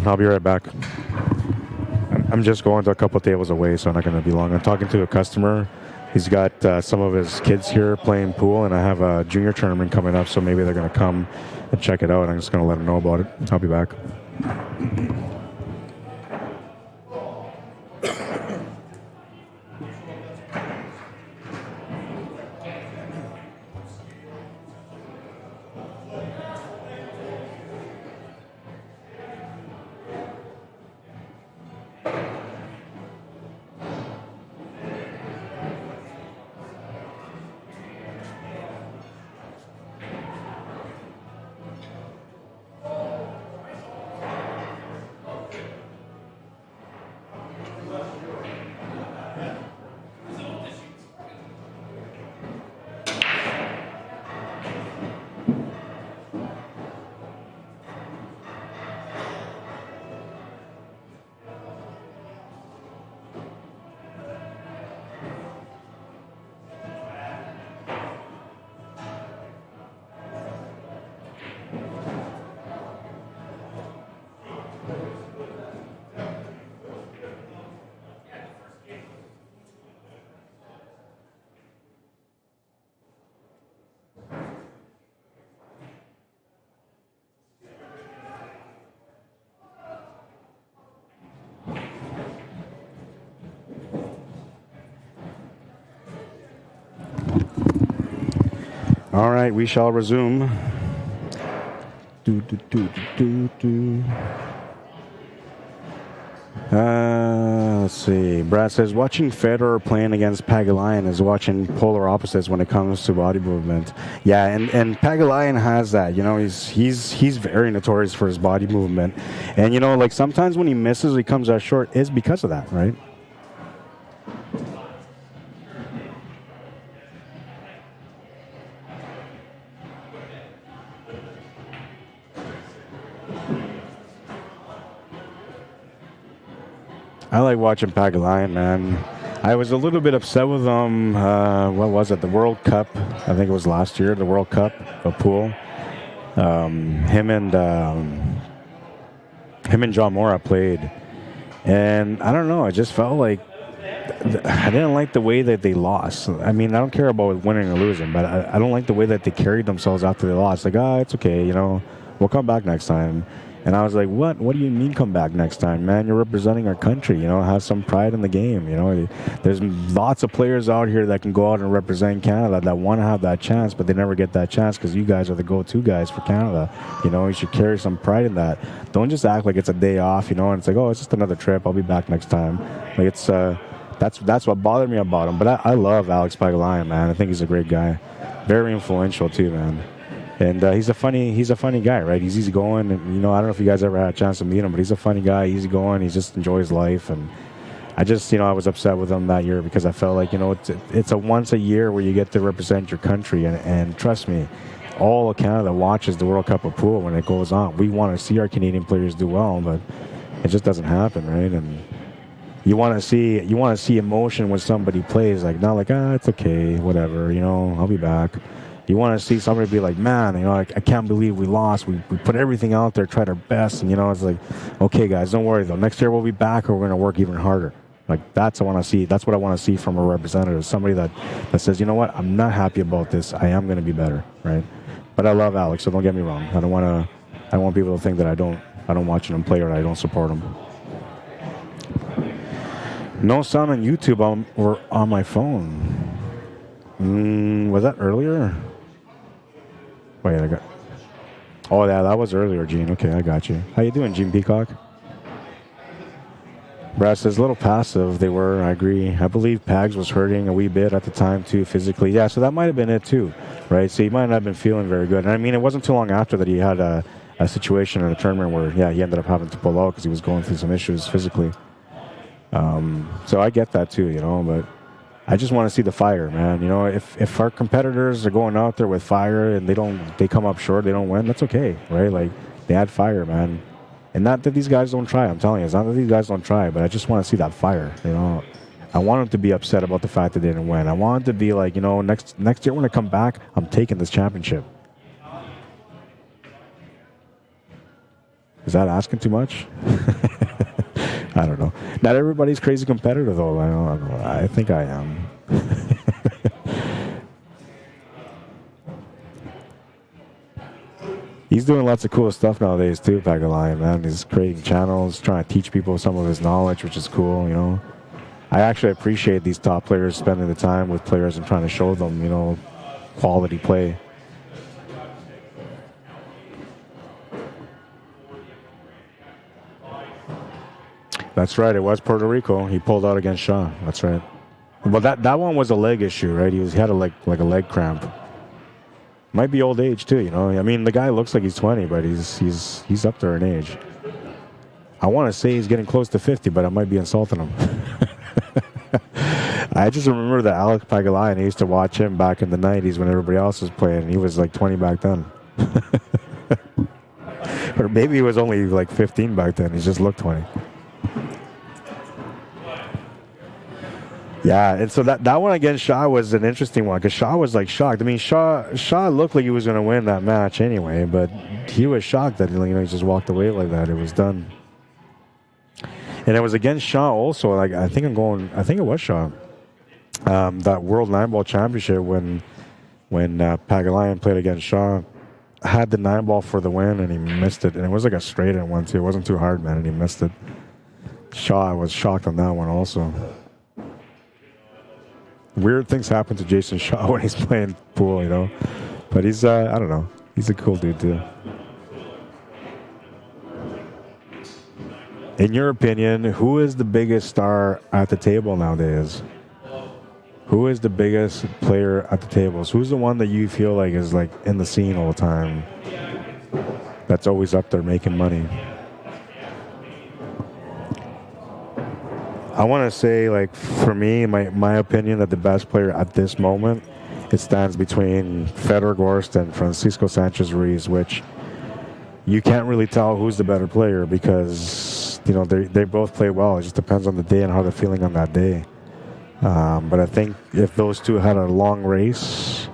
I'll be right back. I'm just going to a couple tables away, so I'm not going to be long. I'm talking to a customer. He's got some of his kids here playing pool, and I have a junior tournament coming up, so maybe they're going to come and check it out. I'm just going to let them know about it. I'll be back. All right, we shall resume. Let's see. Brad says, watching Federer playing against Pagulayan is watching polar opposites when it comes to body movement. Yeah, and Pagulayan has that. You know, he's very notorious for his body movement. And, you know, like sometimes when he misses, he comes out short is because of that, right? I like watching Pagulayan, man. I was a little bit upset with him. What was it? The World Cup. I think it was last year. The World Cup of pool. Him and John Mora played, and I don't know. I just felt like I didn't like the way that they lost. I mean, I don't care about winning or losing, but I don't like the way that they carried themselves after they lost. Like, it's okay, we'll come back next time. And I was like, what? What do you mean come back next time, man? You're representing our country, have some pride in the game, There's lots of players out here that can go out and represent Canada that want to have that chance, but they never get that chance because you guys are the go-to guys for Canada. You should carry some pride in that. Don't just act like it's a day off, and it's like, it's just another trip. I'll be back next time. Like, it's that's what bothered me about him. But I love Alex Pagulayan, man. I think he's a great guy. Very influential too, man. And he's a funny guy, right? He's easygoing, and I don't know if you guys ever had a chance to meet him, but he's a funny guy, easygoing. He just enjoys life, and I just, I was upset with him that year because I felt like, it's a once a year where you get to represent your country, and trust me, all of Canada watches the World Cup of pool when it goes on. We want to see our Canadian players do well, but it just doesn't happen, right? And you want to see emotion when somebody plays, like not like it's okay, whatever, I'll be back. You want to see somebody be like, man, I can't believe we lost. We put everything out there, tried our best, and it's like, okay, guys, don't worry though. Next year we'll be back, or we're gonna work even harder. Like that's what I want to see. That's what I want to see from a representative, somebody that says, you know what, I'm not happy about this. I am gonna be better, right? But I love Alex, so don't get me wrong. I don't want people to think that I don't watch him play or I don't support him. No sound on YouTube or on my phone. Was that earlier? Wait, oh, yeah, that was earlier, Gene. Okay, I got you. How you doing, Gene Peacock? Brad says, a little passive. They were, I agree. I believe Pags was hurting a wee bit at the time, too, physically. Yeah, so that might have been it, too, right? So he might not have been feeling very good. And, I mean, it wasn't too long after that he had a situation in a tournament where, he ended up having to pull out because he was going through some issues physically. So I get that, too, but I just want to see the fire, man. If our competitors are going out there with fire and they come up short, they don't win, that's okay, right? Like, they had fire, man. And not that these guys don't try, I'm telling you. It's not that these guys don't try, but I just want to see that fire, I want them to be upset about the fact that they didn't win. I want them to be like, next year when I come back, I'm taking this championship. Is that asking too much? I don't know. Not everybody's crazy competitor, though. I think I am. He's doing lots of cool stuff nowadays, too, Pagulayan, man. He's creating channels, trying to teach people some of his knowledge, which is cool, I actually appreciate these top players spending the time with players and trying to show them, quality play. That's right. It was Puerto Rico. He pulled out against Shaw. That's right. But that one was a leg issue, right? He had a leg cramp. Might be old age too, I mean, the guy looks like he's 20, but he's up there in age. I want to say he's getting close to 50, but I might be insulting him. I just remember that Alex Pagulayan. I used to watch him back in the 90s when everybody else was playing, and he was like 20 back then. Or maybe he was only like 15 back then. He just looked 20. Yeah, and so that one against Shaw was an interesting one because Shaw was like shocked. I mean, Shaw looked like he was going to win that match anyway, but he was shocked that he just walked away like that. It was done, and it was against Shaw also. Like I think it was Shaw. That World 9-Ball Championship when Pagulayan played against Shaw, had the 9-ball for the win and he missed it, and it was like a straight-in one too. It wasn't too hard, man, and he missed it. Shaw was shocked on that one also. Weird things happen to Jason Shaw when he's playing pool, But he's, I don't know. He's a cool dude, too. In your opinion, who is the biggest star at the table nowadays? Who is the biggest player at the tables? Who's the one that you feel like is, like, in the scene all the time? That's always up there making money? I want to say, like, for me, my opinion that the best player at this moment, it stands between Fedor Gorst and Francisco Sanchez Ruiz, which you can't really tell who's the better player because you know, they both play well. It just depends on the day and how they're feeling on that day. But I think if those two had a long race,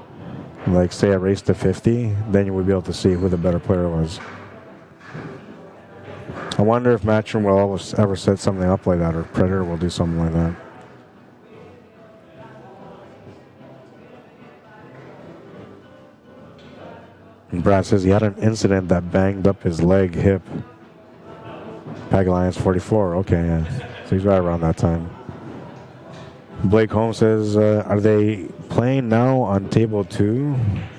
like say a race to 50, then you would be able to see who the better player was. I wonder if Matchroom will ever set something up like that, or Predator will do something like that. And Brad says he had an incident that banged up his leg, hip. Pag Alliance 44. Okay, yeah. So he's right around that time. Blake Holmes says, are they playing now on table 2,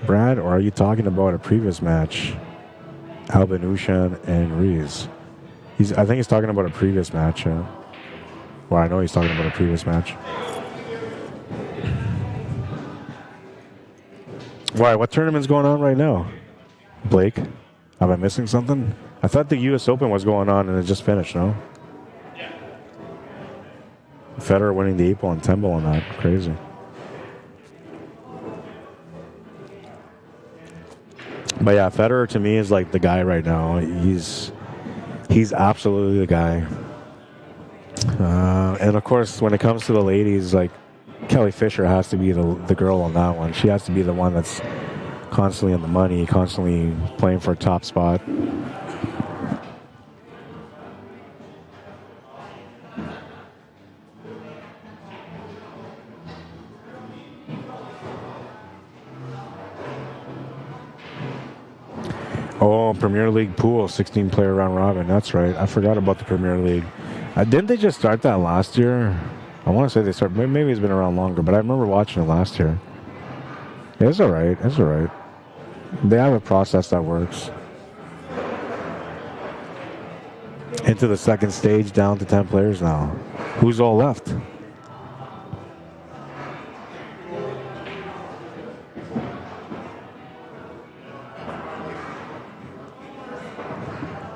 Brad, or are you talking about a previous match? Albin Ushan and Rees. I think he's talking about a previous match. Well, I know he's talking about a previous match. Why? What tournament's going on right now? Blake? Am I missing something? I thought the U.S. Open was going on and it just finished, no? Federer winning the 8-ball and 10-ball on that. Crazy. But yeah, Federer to me is like the guy right now. He's absolutely the guy. And of course, when it comes to the ladies, like Kelly Fisher has to be the girl on that one. She has to be the one that's constantly in the money, constantly playing for a top spot. Oh, Premier League pool, 16-player round robin. That's right. I forgot about the Premier League. Didn't they just start that last year? I want to say they started. Maybe it's been around longer, but I remember watching it last year. It's all right. It's all right. They have a process that works. Into the second stage, down to 10 players now. Who's all left?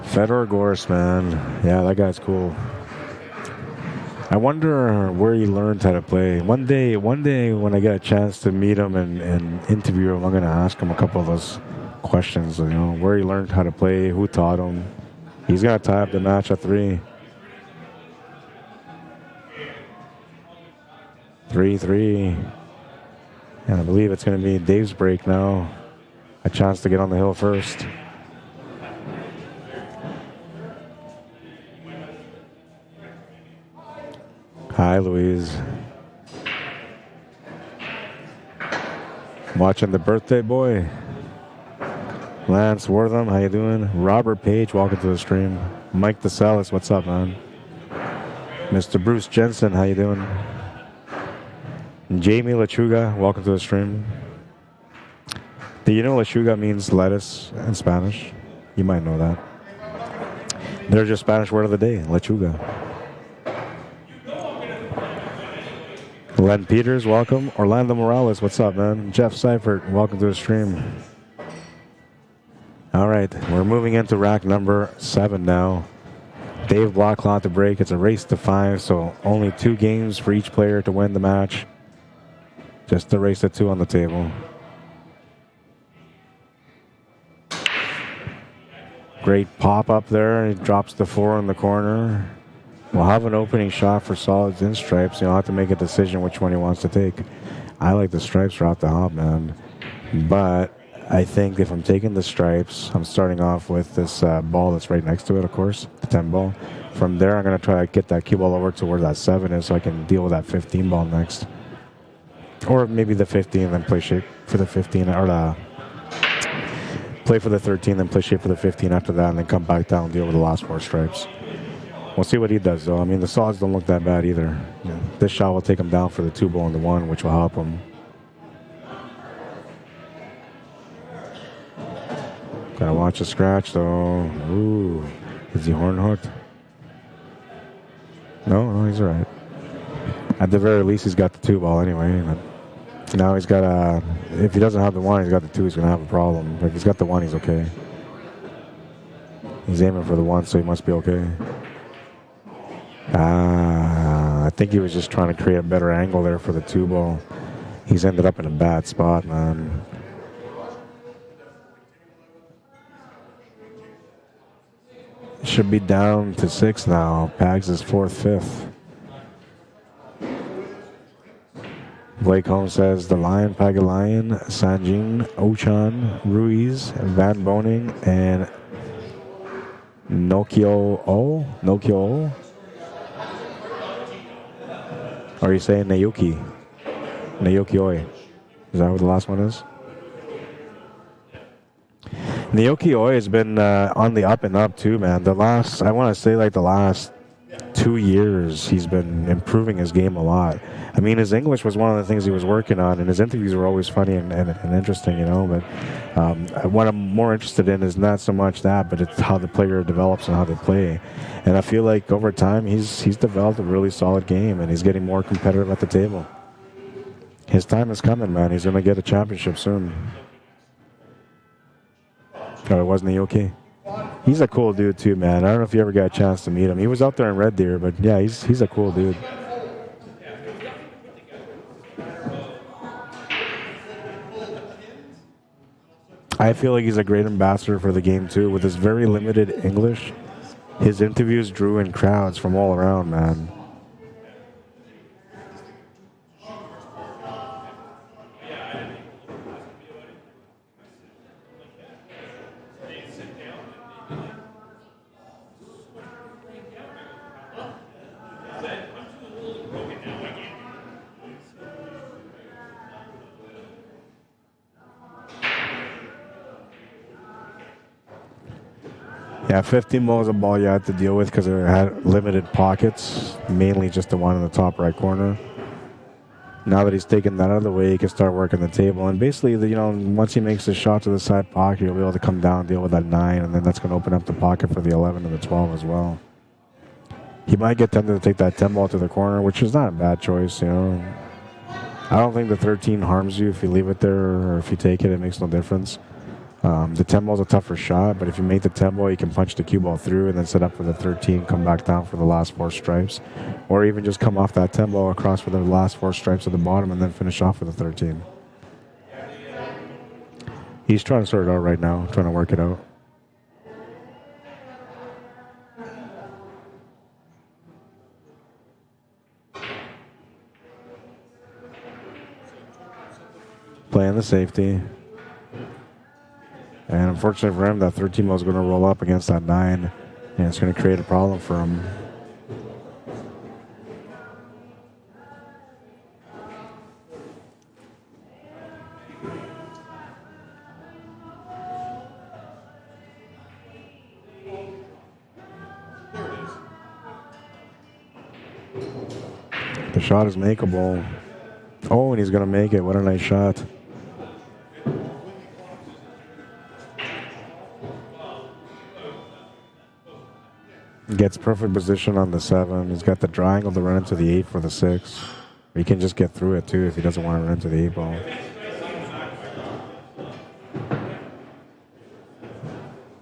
Fedor Gorst, man. Yeah, that guy's cool. I wonder where he learned how to play. One day when I get a chance to meet him and interview him, I'm going to ask him a couple of those questions, you know, where he learned how to play, who taught him. He's going to tie up the match at 3. 3-3. And I believe it's going to be Dave's break now. A chance to get on the hill first. Hi, Louise. Watching the birthday boy. Lance Wortham, how you doing? Robert Page, welcome to the stream. Mike DeSalis, what's up, man? Mr. Bruce Jensen, how you doing? Jamie Lechuga, welcome to the stream. Do you know Lechuga means lettuce in Spanish? You might know that. There's your Spanish word of the day, Lechuga. Len Peters, welcome. Orlando Morales, what's up, man? Jeff Seifert, welcome to the stream. All right, we're moving into rack number 7 now. Dave Blockclaw to break. It's a race to 5, so only 2 games for each player to win the match. Just a race to 2 on the table. Great pop up there. He drops the 4 in the corner. We'll have an opening shot for solids and stripes. He'll have to make a decision which one he wants to take. I like the stripes right off the hop, man. But I think if I'm taking the stripes, I'm starting off with this ball that's right next to it, of course, the 10 ball. From there, I'm going to try to get that cue ball over to where that 7 is so I can deal with that 15 ball next. Or maybe the 15, then play shape for the 15, or play for the 13, then play shape for the 15 after that, and then come back down and deal with the last 4 stripes. We'll see what he does, though. I mean, the solids don't look that bad either. Yeah. This shot will take him down for the 2 ball and the 1, which will help him. Gotta watch the scratch, though. Ooh. Is he horn hooked? No, he's all right. At the very least, he's got the 2 ball anyway. But now he's got if he doesn't have the 1, he's got the 2, he's going to have a problem. But if he's got the 1, he's okay. He's aiming for the 1, so he must be okay. I think he was just trying to create a better angle there for the 2 ball. He's ended up in a bad spot, man. should be down to 6 now. Pags is 4th, 5th. Blake Holmes says the Lion, Pagalion, Sanjing, Ochan, Ruiz, Van Boning, and Nokio O. Or are you saying Nayuki? Naoki Oi. Is that what the last one is? Naoki Oi has been on the up and up too, man. The last 2 years, he's been improving his game a lot. I mean, his English was one of the things he was working on, and his interviews were always funny and interesting, you know. But what I'm more interested in is not so much that, but it's how the player develops and how they play. And I feel like over time, he's developed a really solid game, and he's getting more competitive at the table. His time is coming, man. He's going to get a championship soon. Oh, wasn't he okay? He's a cool dude too, man. I don't know if you ever got a chance to meet him. He was out there in Red Deer, but yeah, he's a cool dude. I feel like he's a great ambassador for the game too. With his very limited English, his interviews drew in crowds from all around, man. Yeah, 15 ball is a ball you had to deal with because it had limited pockets, mainly just the one in the top right corner. Now that he's taken that out of the way, he can start working the table. And basically, once he makes the shot to the side pocket, he'll be able to come down and deal with that 9, and then that's going to open up the pocket for the 11 and the 12 as well. He might get tempted to take that 10 ball to the corner, which is not a bad choice, you know. I don't think the 13 harms you if you leave it there, or if you take it, it makes no difference. The 10 ball is a tougher shot, but if you make the 10 ball, you can punch the cue ball through and then set up for the 13, come back down for the last 4 stripes, or even just come off that 10 ball across for the last 4 stripes at the bottom and then finish off with the 13. He's trying to sort it out right now, trying to work it out. Playing the safety. And unfortunately for him, that 13 ball is going to roll up against that 9, and it's going to create a problem for him. The shot is makeable. Oh, and he's going to make it. What a nice shot. Gets perfect position on the 7. He's got the triangle to run into the 8 for the 6. He can just get through it too if he doesn't want to run into the 8 ball.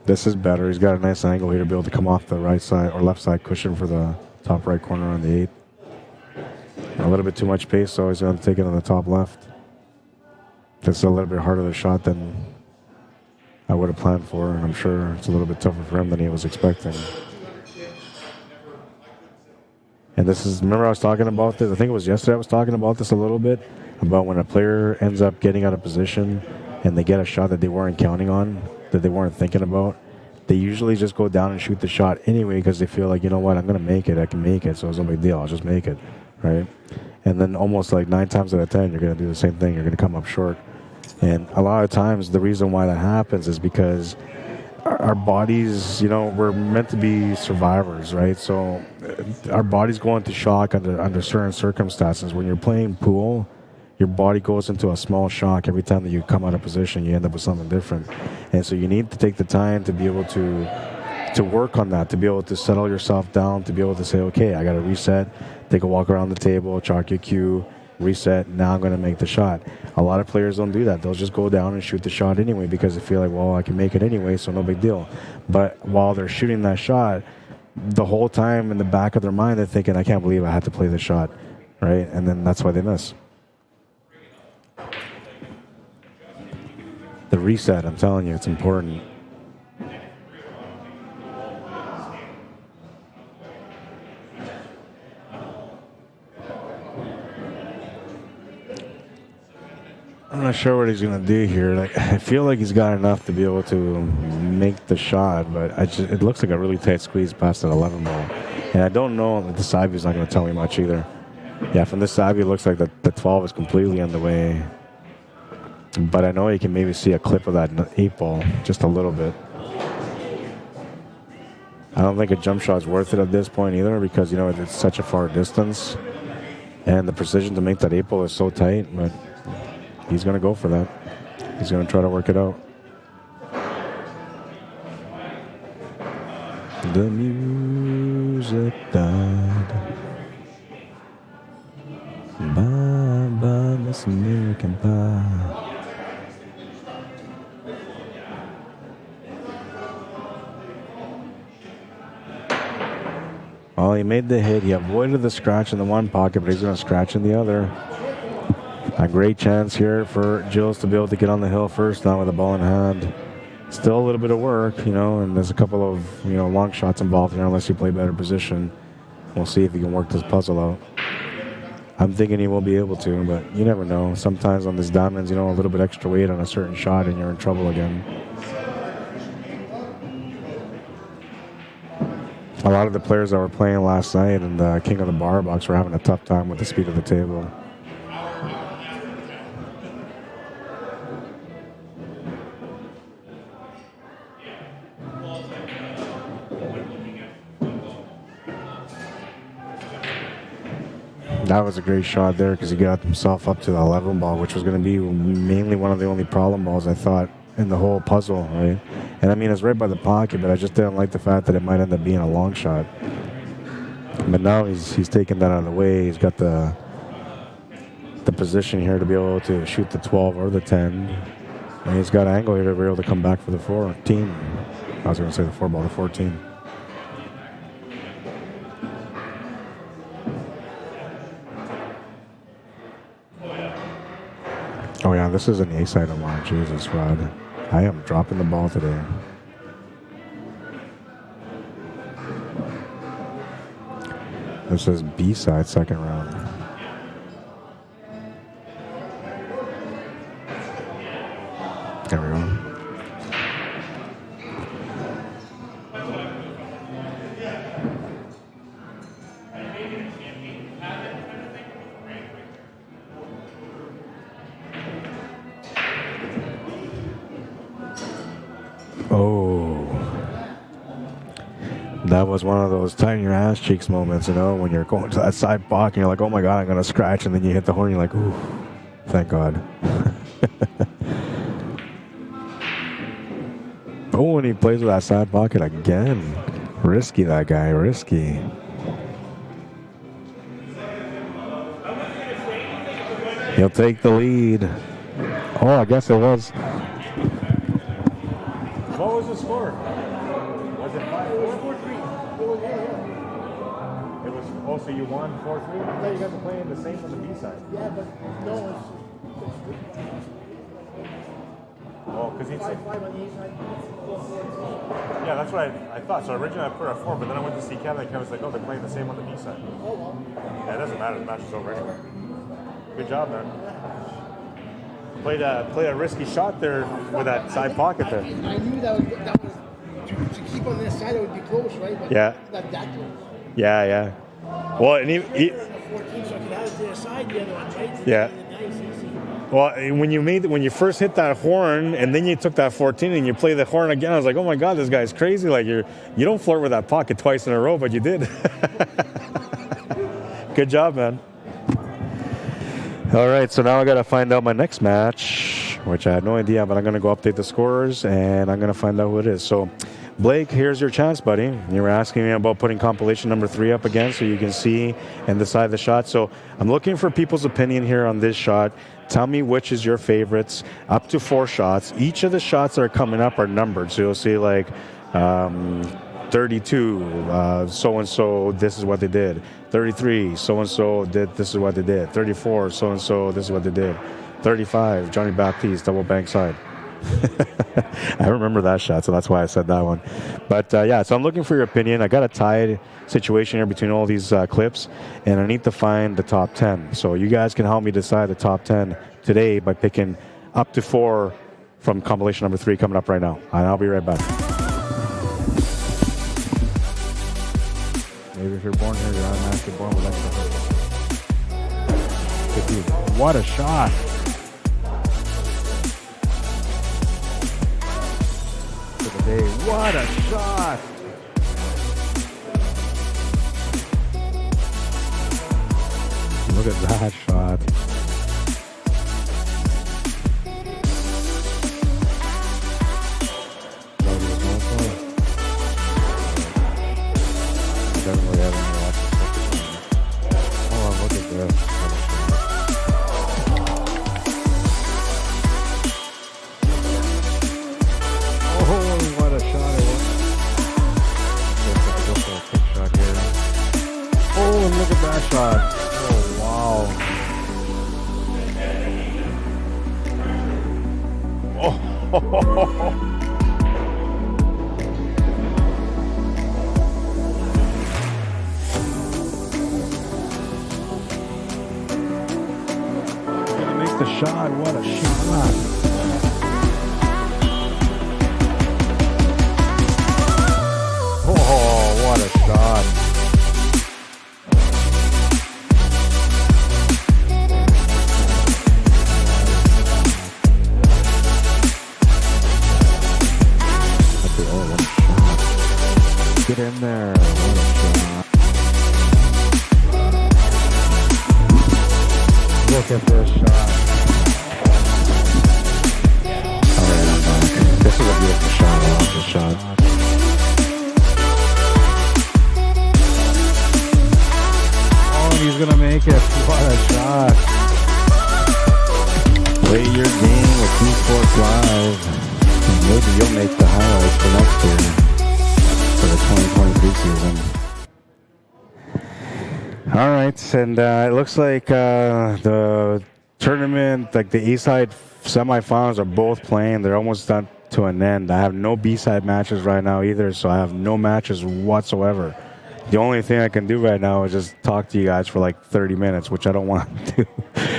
This is better. He's got a nice angle here to be able to come off the right side or left side cushion for the top right corner on the 8. A little bit too much pace, so he's going to take it on the top left. This is a little bit harder of a shot than I would have planned for, and I'm sure it's a little bit tougher for him than he was expecting. And this is, remember I was talking about this, I think it was yesterday I was talking about this a little bit, about when a player ends up getting out of position and they get a shot that they weren't counting on, that they weren't thinking about. They usually just go down and shoot the shot anyway because they feel like, you know what, I'm going to make it, I can make it, so it's no big deal, I'll just make it, right? And then almost like 9 times out of 10, you're going to do the same thing, you're going to come up short. And a lot of times the reason why that happens is because our bodies, we're meant to be survivors, right? So our bodies go into shock under certain circumstances. When you're playing pool, your body goes into a small shock every time that you come out of position. You end up with something different. And so you need to take the time to be able to work on that, to be able to settle yourself down, to be able to say, okay, I got to reset, take a walk around the table, chalk your cue, reset, now I'm going to make the shot. A lot of players don't do that. They'll just go down and shoot the shot anyway because they feel like, well, I can make it anyway, so no big deal. But while they're shooting that shot, the whole time in the back of their mind, they're thinking, I can't believe I had to play the shot, right? And then that's why they miss. The reset, I'm telling you, it's important. I'm not sure what he's gonna do here. Like, I feel like he's got enough to be able to make the shot, but it looks like a really tight squeeze past that 11 ball. And I don't know that the side view's not gonna tell me much either. Yeah, from this side view, it looks like the 12 is completely in the way. But I know you can maybe see a clip of that 8 ball, just a little bit. I don't think a jump shot's worth it at this point either, because, you know, it's such a far distance. And the precision to make that 8 ball is so tight, but he's going to go for that. He's going to try to work it out. The music died. Bye bye, Miss American Pie. Well, he made the hit. He avoided the scratch in the one pocket, but he's going to scratch in the other. A great chance here for Gilles to be able to get on the hill first, now with the ball in hand. Still a little bit of work, you know, and there's a couple of, you know, long shots involved here unless you play better position. We'll see if he can work this puzzle out. I'm thinking he will be able to, but you never know. Sometimes on these diamonds, you know, a little bit extra weight on a certain shot and you're in trouble again. A lot of the players that were playing last night in the King of the Bar box were having a tough time with the speed of the table. That was a great shot there because he got himself up to the 11 ball, which was going to be mainly one of the only problem balls, I thought, in the whole puzzle, right? And I mean, it's right by the pocket, but I just didn't like the fact that it might end up being a long shot. But now he's taken that out of the way. He's got the position here to be able to shoot the 12 or the 10. And he's got angle here to be able to come back for the 14. I was going to say the 4 ball, the 14. Oh yeah, this is an ace item on. Jesus, Rod. I am dropping the ball today. This is B-side, second round. There we go. Oh, that was one of those tighten your ass cheeks moments, you know, when you're going to that side pocket and you're like, oh my God, I'm going to scratch, and then you hit the horn, you're like, ooh, thank God. Oh, and he plays with that side pocket again. Risky, that guy, risky. He'll take the lead. Oh, I guess it was. What was the score? Was it 5-4? 4-3. It was, oh, so you won 4-3? I thought you guys were playing the same on the B side. Yeah, but no, it's Oh, because he'd say, 5-5 on the A side. yeah, that's what I thought. So originally I put a 4, but then I went to see Kevin, and Kevin's like, oh, they're playing the same on the B side. Oh, well. Yeah, it doesn't matter. The match is over anyway. Good job, man. Played a risky shot there with that side pocket there. I knew that was to keep on this side, it would be close, right? But Yeah. not that close. Yeah. Well, and he Right there on the 14, so I could have it to the side, the other one, right? Yeah. Nice, easy. well, when you first hit that horn and then you took that 14 and you play the horn again, I was like, oh my God, this guy's crazy. Like you don't flirt with that pocket twice in a row, but you did. Good job, man. All right, so now I got to find out my next match, which I had no idea, but I'm going to go update the scores, and I'm going to find out who it is. So, Blake, here's your chance, buddy. You were asking me about putting compilation number 3 up again so you can see and decide the shot. So, I'm looking for people's opinion here on this shot. Tell me which is your favorites. Up to 4 shots. Each of the shots that are coming up are numbered. So, you'll see like 32, so-and-so, this is what they did. 33, so-and-so did, this is what they did. 34, so-and-so, this is what they did. 35, Johnny Baptiste, double bank side. I remember that shot, so that's why I said that one. But yeah, so I'm looking for your opinion. I got a tied situation here between all these clips, and I need to find the top 10. So you guys can help me decide the top 10 today by picking up to 4 from compilation number 3 coming up right now. And I'll be right back. Maybe if you're born here, you're automatically born with extra. What a shot! For the day. What a shot! Look at that shot. Doesn't really have any watches. Hold on, look at this. Oh, what a shot it was. Go for a quick shot here. Oh, and look at that shot. Oh, wow. Oh, the shot, what a shot. Oh, what a shot. Oh, what a shot. Get in there. What a shot. Look at this shot. This is a beautiful shot. I love this shot. Oh, he's gonna make it. What a shot. Play your game with CUESPORTS Live. Maybe you'll make the highlights for next year. For the 2023 season. All right, and it looks like the tournament, like the A-side semifinals are both playing. They're almost done to an end. I have no B-side matches right now either, so I have no matches whatsoever. The only thing I can do right now is just talk to you guys for like 30 minutes, which I don't want to do.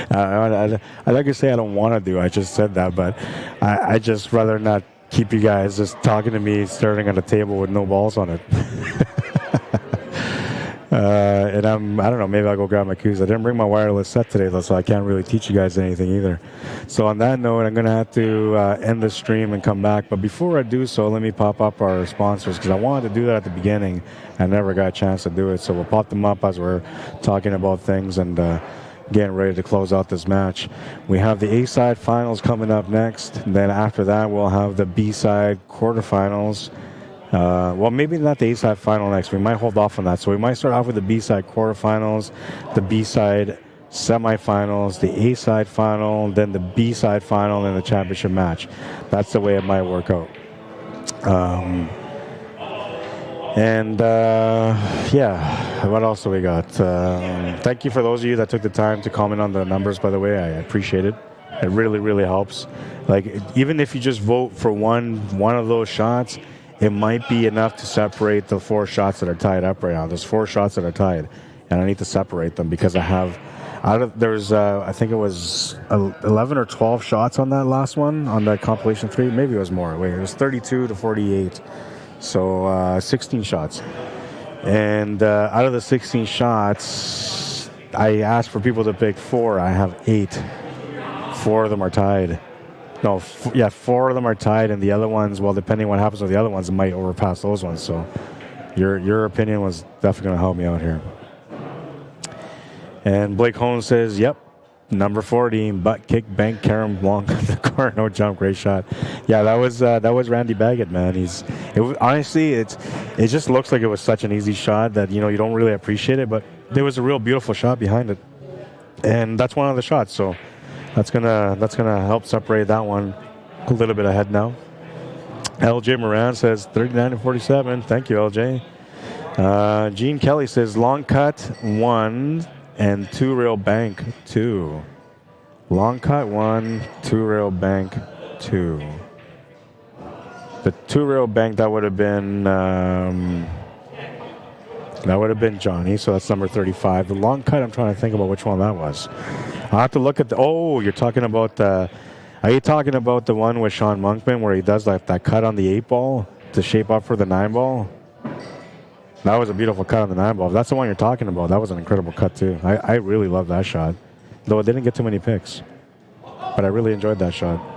I like to say I don't want to do. I just said that, but I just rather not keep you guys just talking to me starting at a table with no balls on it. And I don't know, maybe I'll go grab my cues. I didn't bring my wireless set today, though, so I can't really teach you guys anything either. So on that note, I'm going to have to end the stream and come back. But before I do so, let me pop up our sponsors, because I wanted to do that at the beginning. I never got a chance to do it. So we'll pop them up as we're talking about things and getting ready to close out this match. We have the A-side finals coming up next. And then after that, we'll have the B-side quarterfinals. Well, maybe not the A-side final next. We might hold off on that. So we might start off with the B-side quarterfinals, the B-side semifinals, the A-side final, then the B-side final, and the championship match. That's the way it might work out. Yeah, what else do we got? Thank you for those of you that took the time to comment on the numbers, by the way. I appreciate it. It really, really helps. Like, even if you just vote for one of those shots, it might be enough to separate the 4 shots that are tied up right now. There's 4 shots that are tied, and I need to separate them because I have there's I think it was 11 or 12 shots on that last one, on that compilation 3. Maybe it was more. Wait, it was 32 to 48. So 16 shots. And out of the 16 shots, I asked for people to pick 4. I have 8. 4 of them are tied. No, 4 of them are tied, and the other ones, well, depending what happens with the other ones, it might overpass those ones. So your opinion was definitely going to help me out here. And Blake Holmes says, yep, number 40, butt kick, bank, carom, long the corner, no jump, great shot. Yeah, that was Randy Baggett, man. Honestly, it just looks like it was such an easy shot that, you don't really appreciate it, but there was a real beautiful shot behind it. And that's one of the shots, so that's gonna help separate that one a little bit ahead now. LJ Moran says 39 to 47. Thank you, LJ. Gene Kelly says long cut 1 and 2 rail bank 2. Long cut 1, 2 rail bank 2. The 2-rail bank, that would have been Johnny, so that's number 35. The long cut, I'm trying to think about which one that was. I'll have to look at the, oh, you're talking about the, are you talking about the one with Sean Monkman where he does like that cut on the 8-ball to shape up for the 9-ball? That was a beautiful cut on the 9-ball. If that's the one you're talking about, that was an incredible cut too. I really love that shot, though it didn't get too many picks, but I really enjoyed that shot.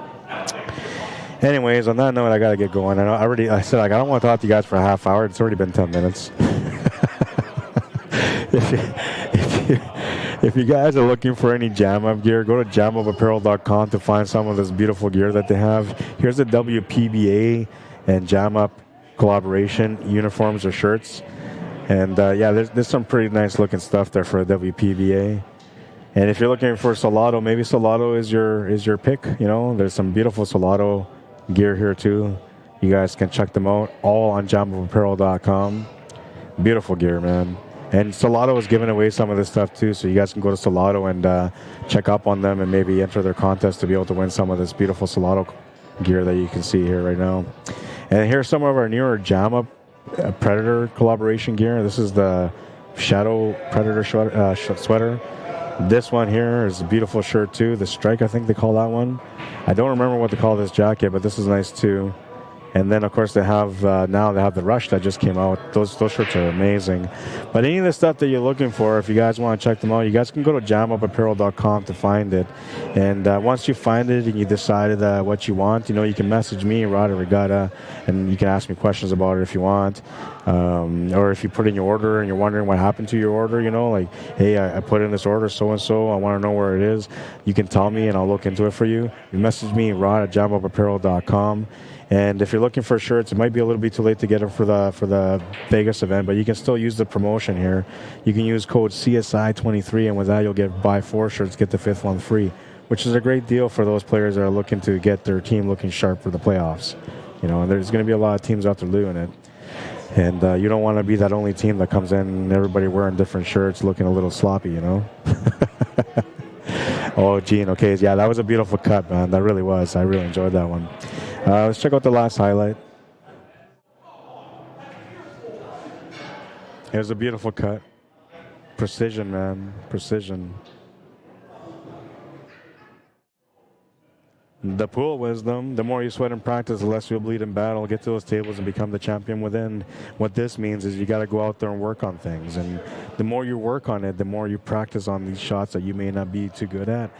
Anyways, on that note, I gotta get going. I said like, I don't want to talk to you guys for a half hour. It's already been 10 minutes. If you guys are looking for any jam-up gear, go to jamupapparel.com to find some of this beautiful gear that they have. Here's the WPBA and jam-up collaboration uniforms or shirts. And yeah, there's some pretty nice looking stuff there for a WPBA. And if you're looking for Solado, maybe Solado is your pick. You know, there's some beautiful Solado gear here too. You guys can check them out all on jamupapparel.com. Beautiful gear, man. And Solado is giving away some of this stuff too, so you guys can go to Solado and check up on them and maybe enter their contest to be able to win some of this beautiful Solado gear that you can see here right now. And here's some of our newer Jam-Up Predator collaboration gear. This is the Shadow Predator sweater. This one here is a beautiful shirt too. The Strike, I think they call that one. I don't remember what they call this jacket, but this is nice too. And then, of course, they have now they have the Rush that just came out. Those shirts are amazing. But any of the stuff that you're looking for, if you guys want to check them out, you guys can go to jamupapparel.com to find it. And once you find it and you decided what you want, you know, you can message me, Rod Arriagada, and you can ask me questions about it if you want. Or if you put in your order and you're wondering what happened to your order, you know, like, hey, I put in this order so-and-so, I want to know where it is. You can tell me and I'll look into it for you. You message me, Rod at jamupapparel.com. And if you're looking for shirts, it might be a little bit too late to get them for the Vegas event, but you can still use the promotion here. You can use code CSI23, and with that, you'll get buy 4 shirts, get the 5th one free, which is a great deal for those players that are looking to get their team looking sharp for the playoffs. You know, and there's going to be a lot of teams out there doing it. And you don't want to be that only team that comes in and everybody wearing different shirts looking a little sloppy, you know? Oh, Gene, okay. Yeah, that was a beautiful cut, man. That really was. I really enjoyed that one. Let's check out the last highlight. It was a beautiful cut. Precision, man. Precision. The pool wisdom, the more you sweat and practice, the less you'll bleed in battle. Get to those tables and become the champion within. What this means is you got to go out there and work on things. And the more you work on it, the more you practice on these shots that you may not be too good at,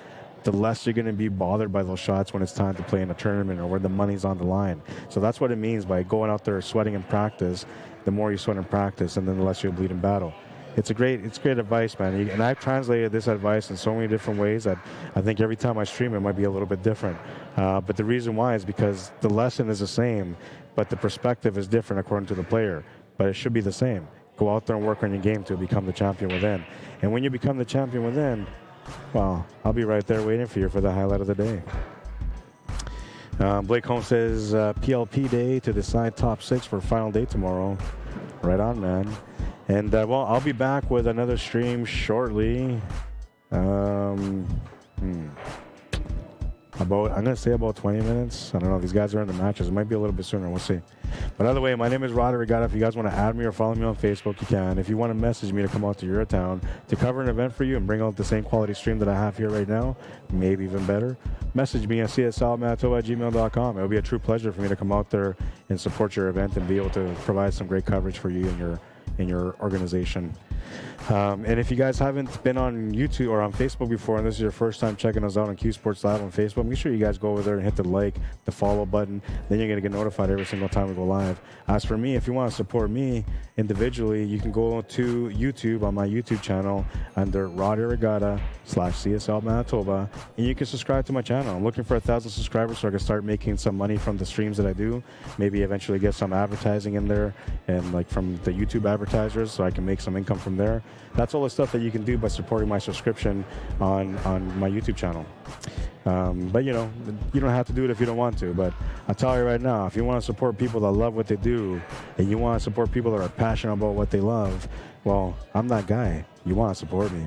the less you're going to be bothered by those shots when it's time to play in a tournament or where the money's on the line. So that's what it means by going out there sweating in practice. The more you sweat in practice, and then the less you'll bleed in battle. It's great advice, man. And I've translated this advice in so many different ways that I think every time I stream it might be a little bit different. But the reason why is because the lesson is the same, but the perspective is different according to the player. But it should be the same. Go out there and work on your game to become the champion within. And when you become the champion within, well, I'll be right there waiting for you for the highlight of the day. Blake Holmes says PLP day to decide top 6 for final day tomorrow. Right on, man. And, well, I'll be back with another stream shortly. I'm going to say about 20 minutes. I don't know. These guys are in the matches. It might be a little bit sooner. We'll see. But either way, my name is Rod Arriagada. If you guys want to add me or follow me on Facebook, you can. If you want to message me to come out to your town to cover an event for you and bring out the same quality stream that I have here right now, maybe even better, message me at cslmanitoba@gmail.com. It will be a true pleasure for me to come out there and support your event and be able to provide some great coverage for you and your organization. And if you guys haven't been on YouTube or on Facebook before, and this is your first time checking us out on CUESPORTS Live on Facebook, make sure you guys go over there and hit the like, the follow button. Then you're going to get notified every single time we go live. As for me, if you want to support me individually, you can go to YouTube on my YouTube channel under Rod Arriagada /CSL Manitoba, and you can subscribe to my channel. I'm looking for 1,000 subscribers so I can start making some money from the streams that I do. Maybe eventually get some advertising in there and like from the YouTube advertisers so I can make some income from there. That's all the stuff that you can do by supporting my subscription on my YouTube channel. But you know, you don't have to do it if you don't want to. But I'll tell you right now, if you want to support people that love what they do and you want to support people that are passionate about what they love, well, I'm that guy. You want to support me.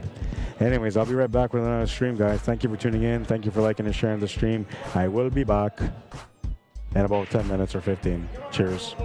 Anyways, I'll be right back with another stream, guys. Thank you for tuning in. Thank you for liking and sharing the stream. I will be back. in about 10 minutes or 15. Cheers.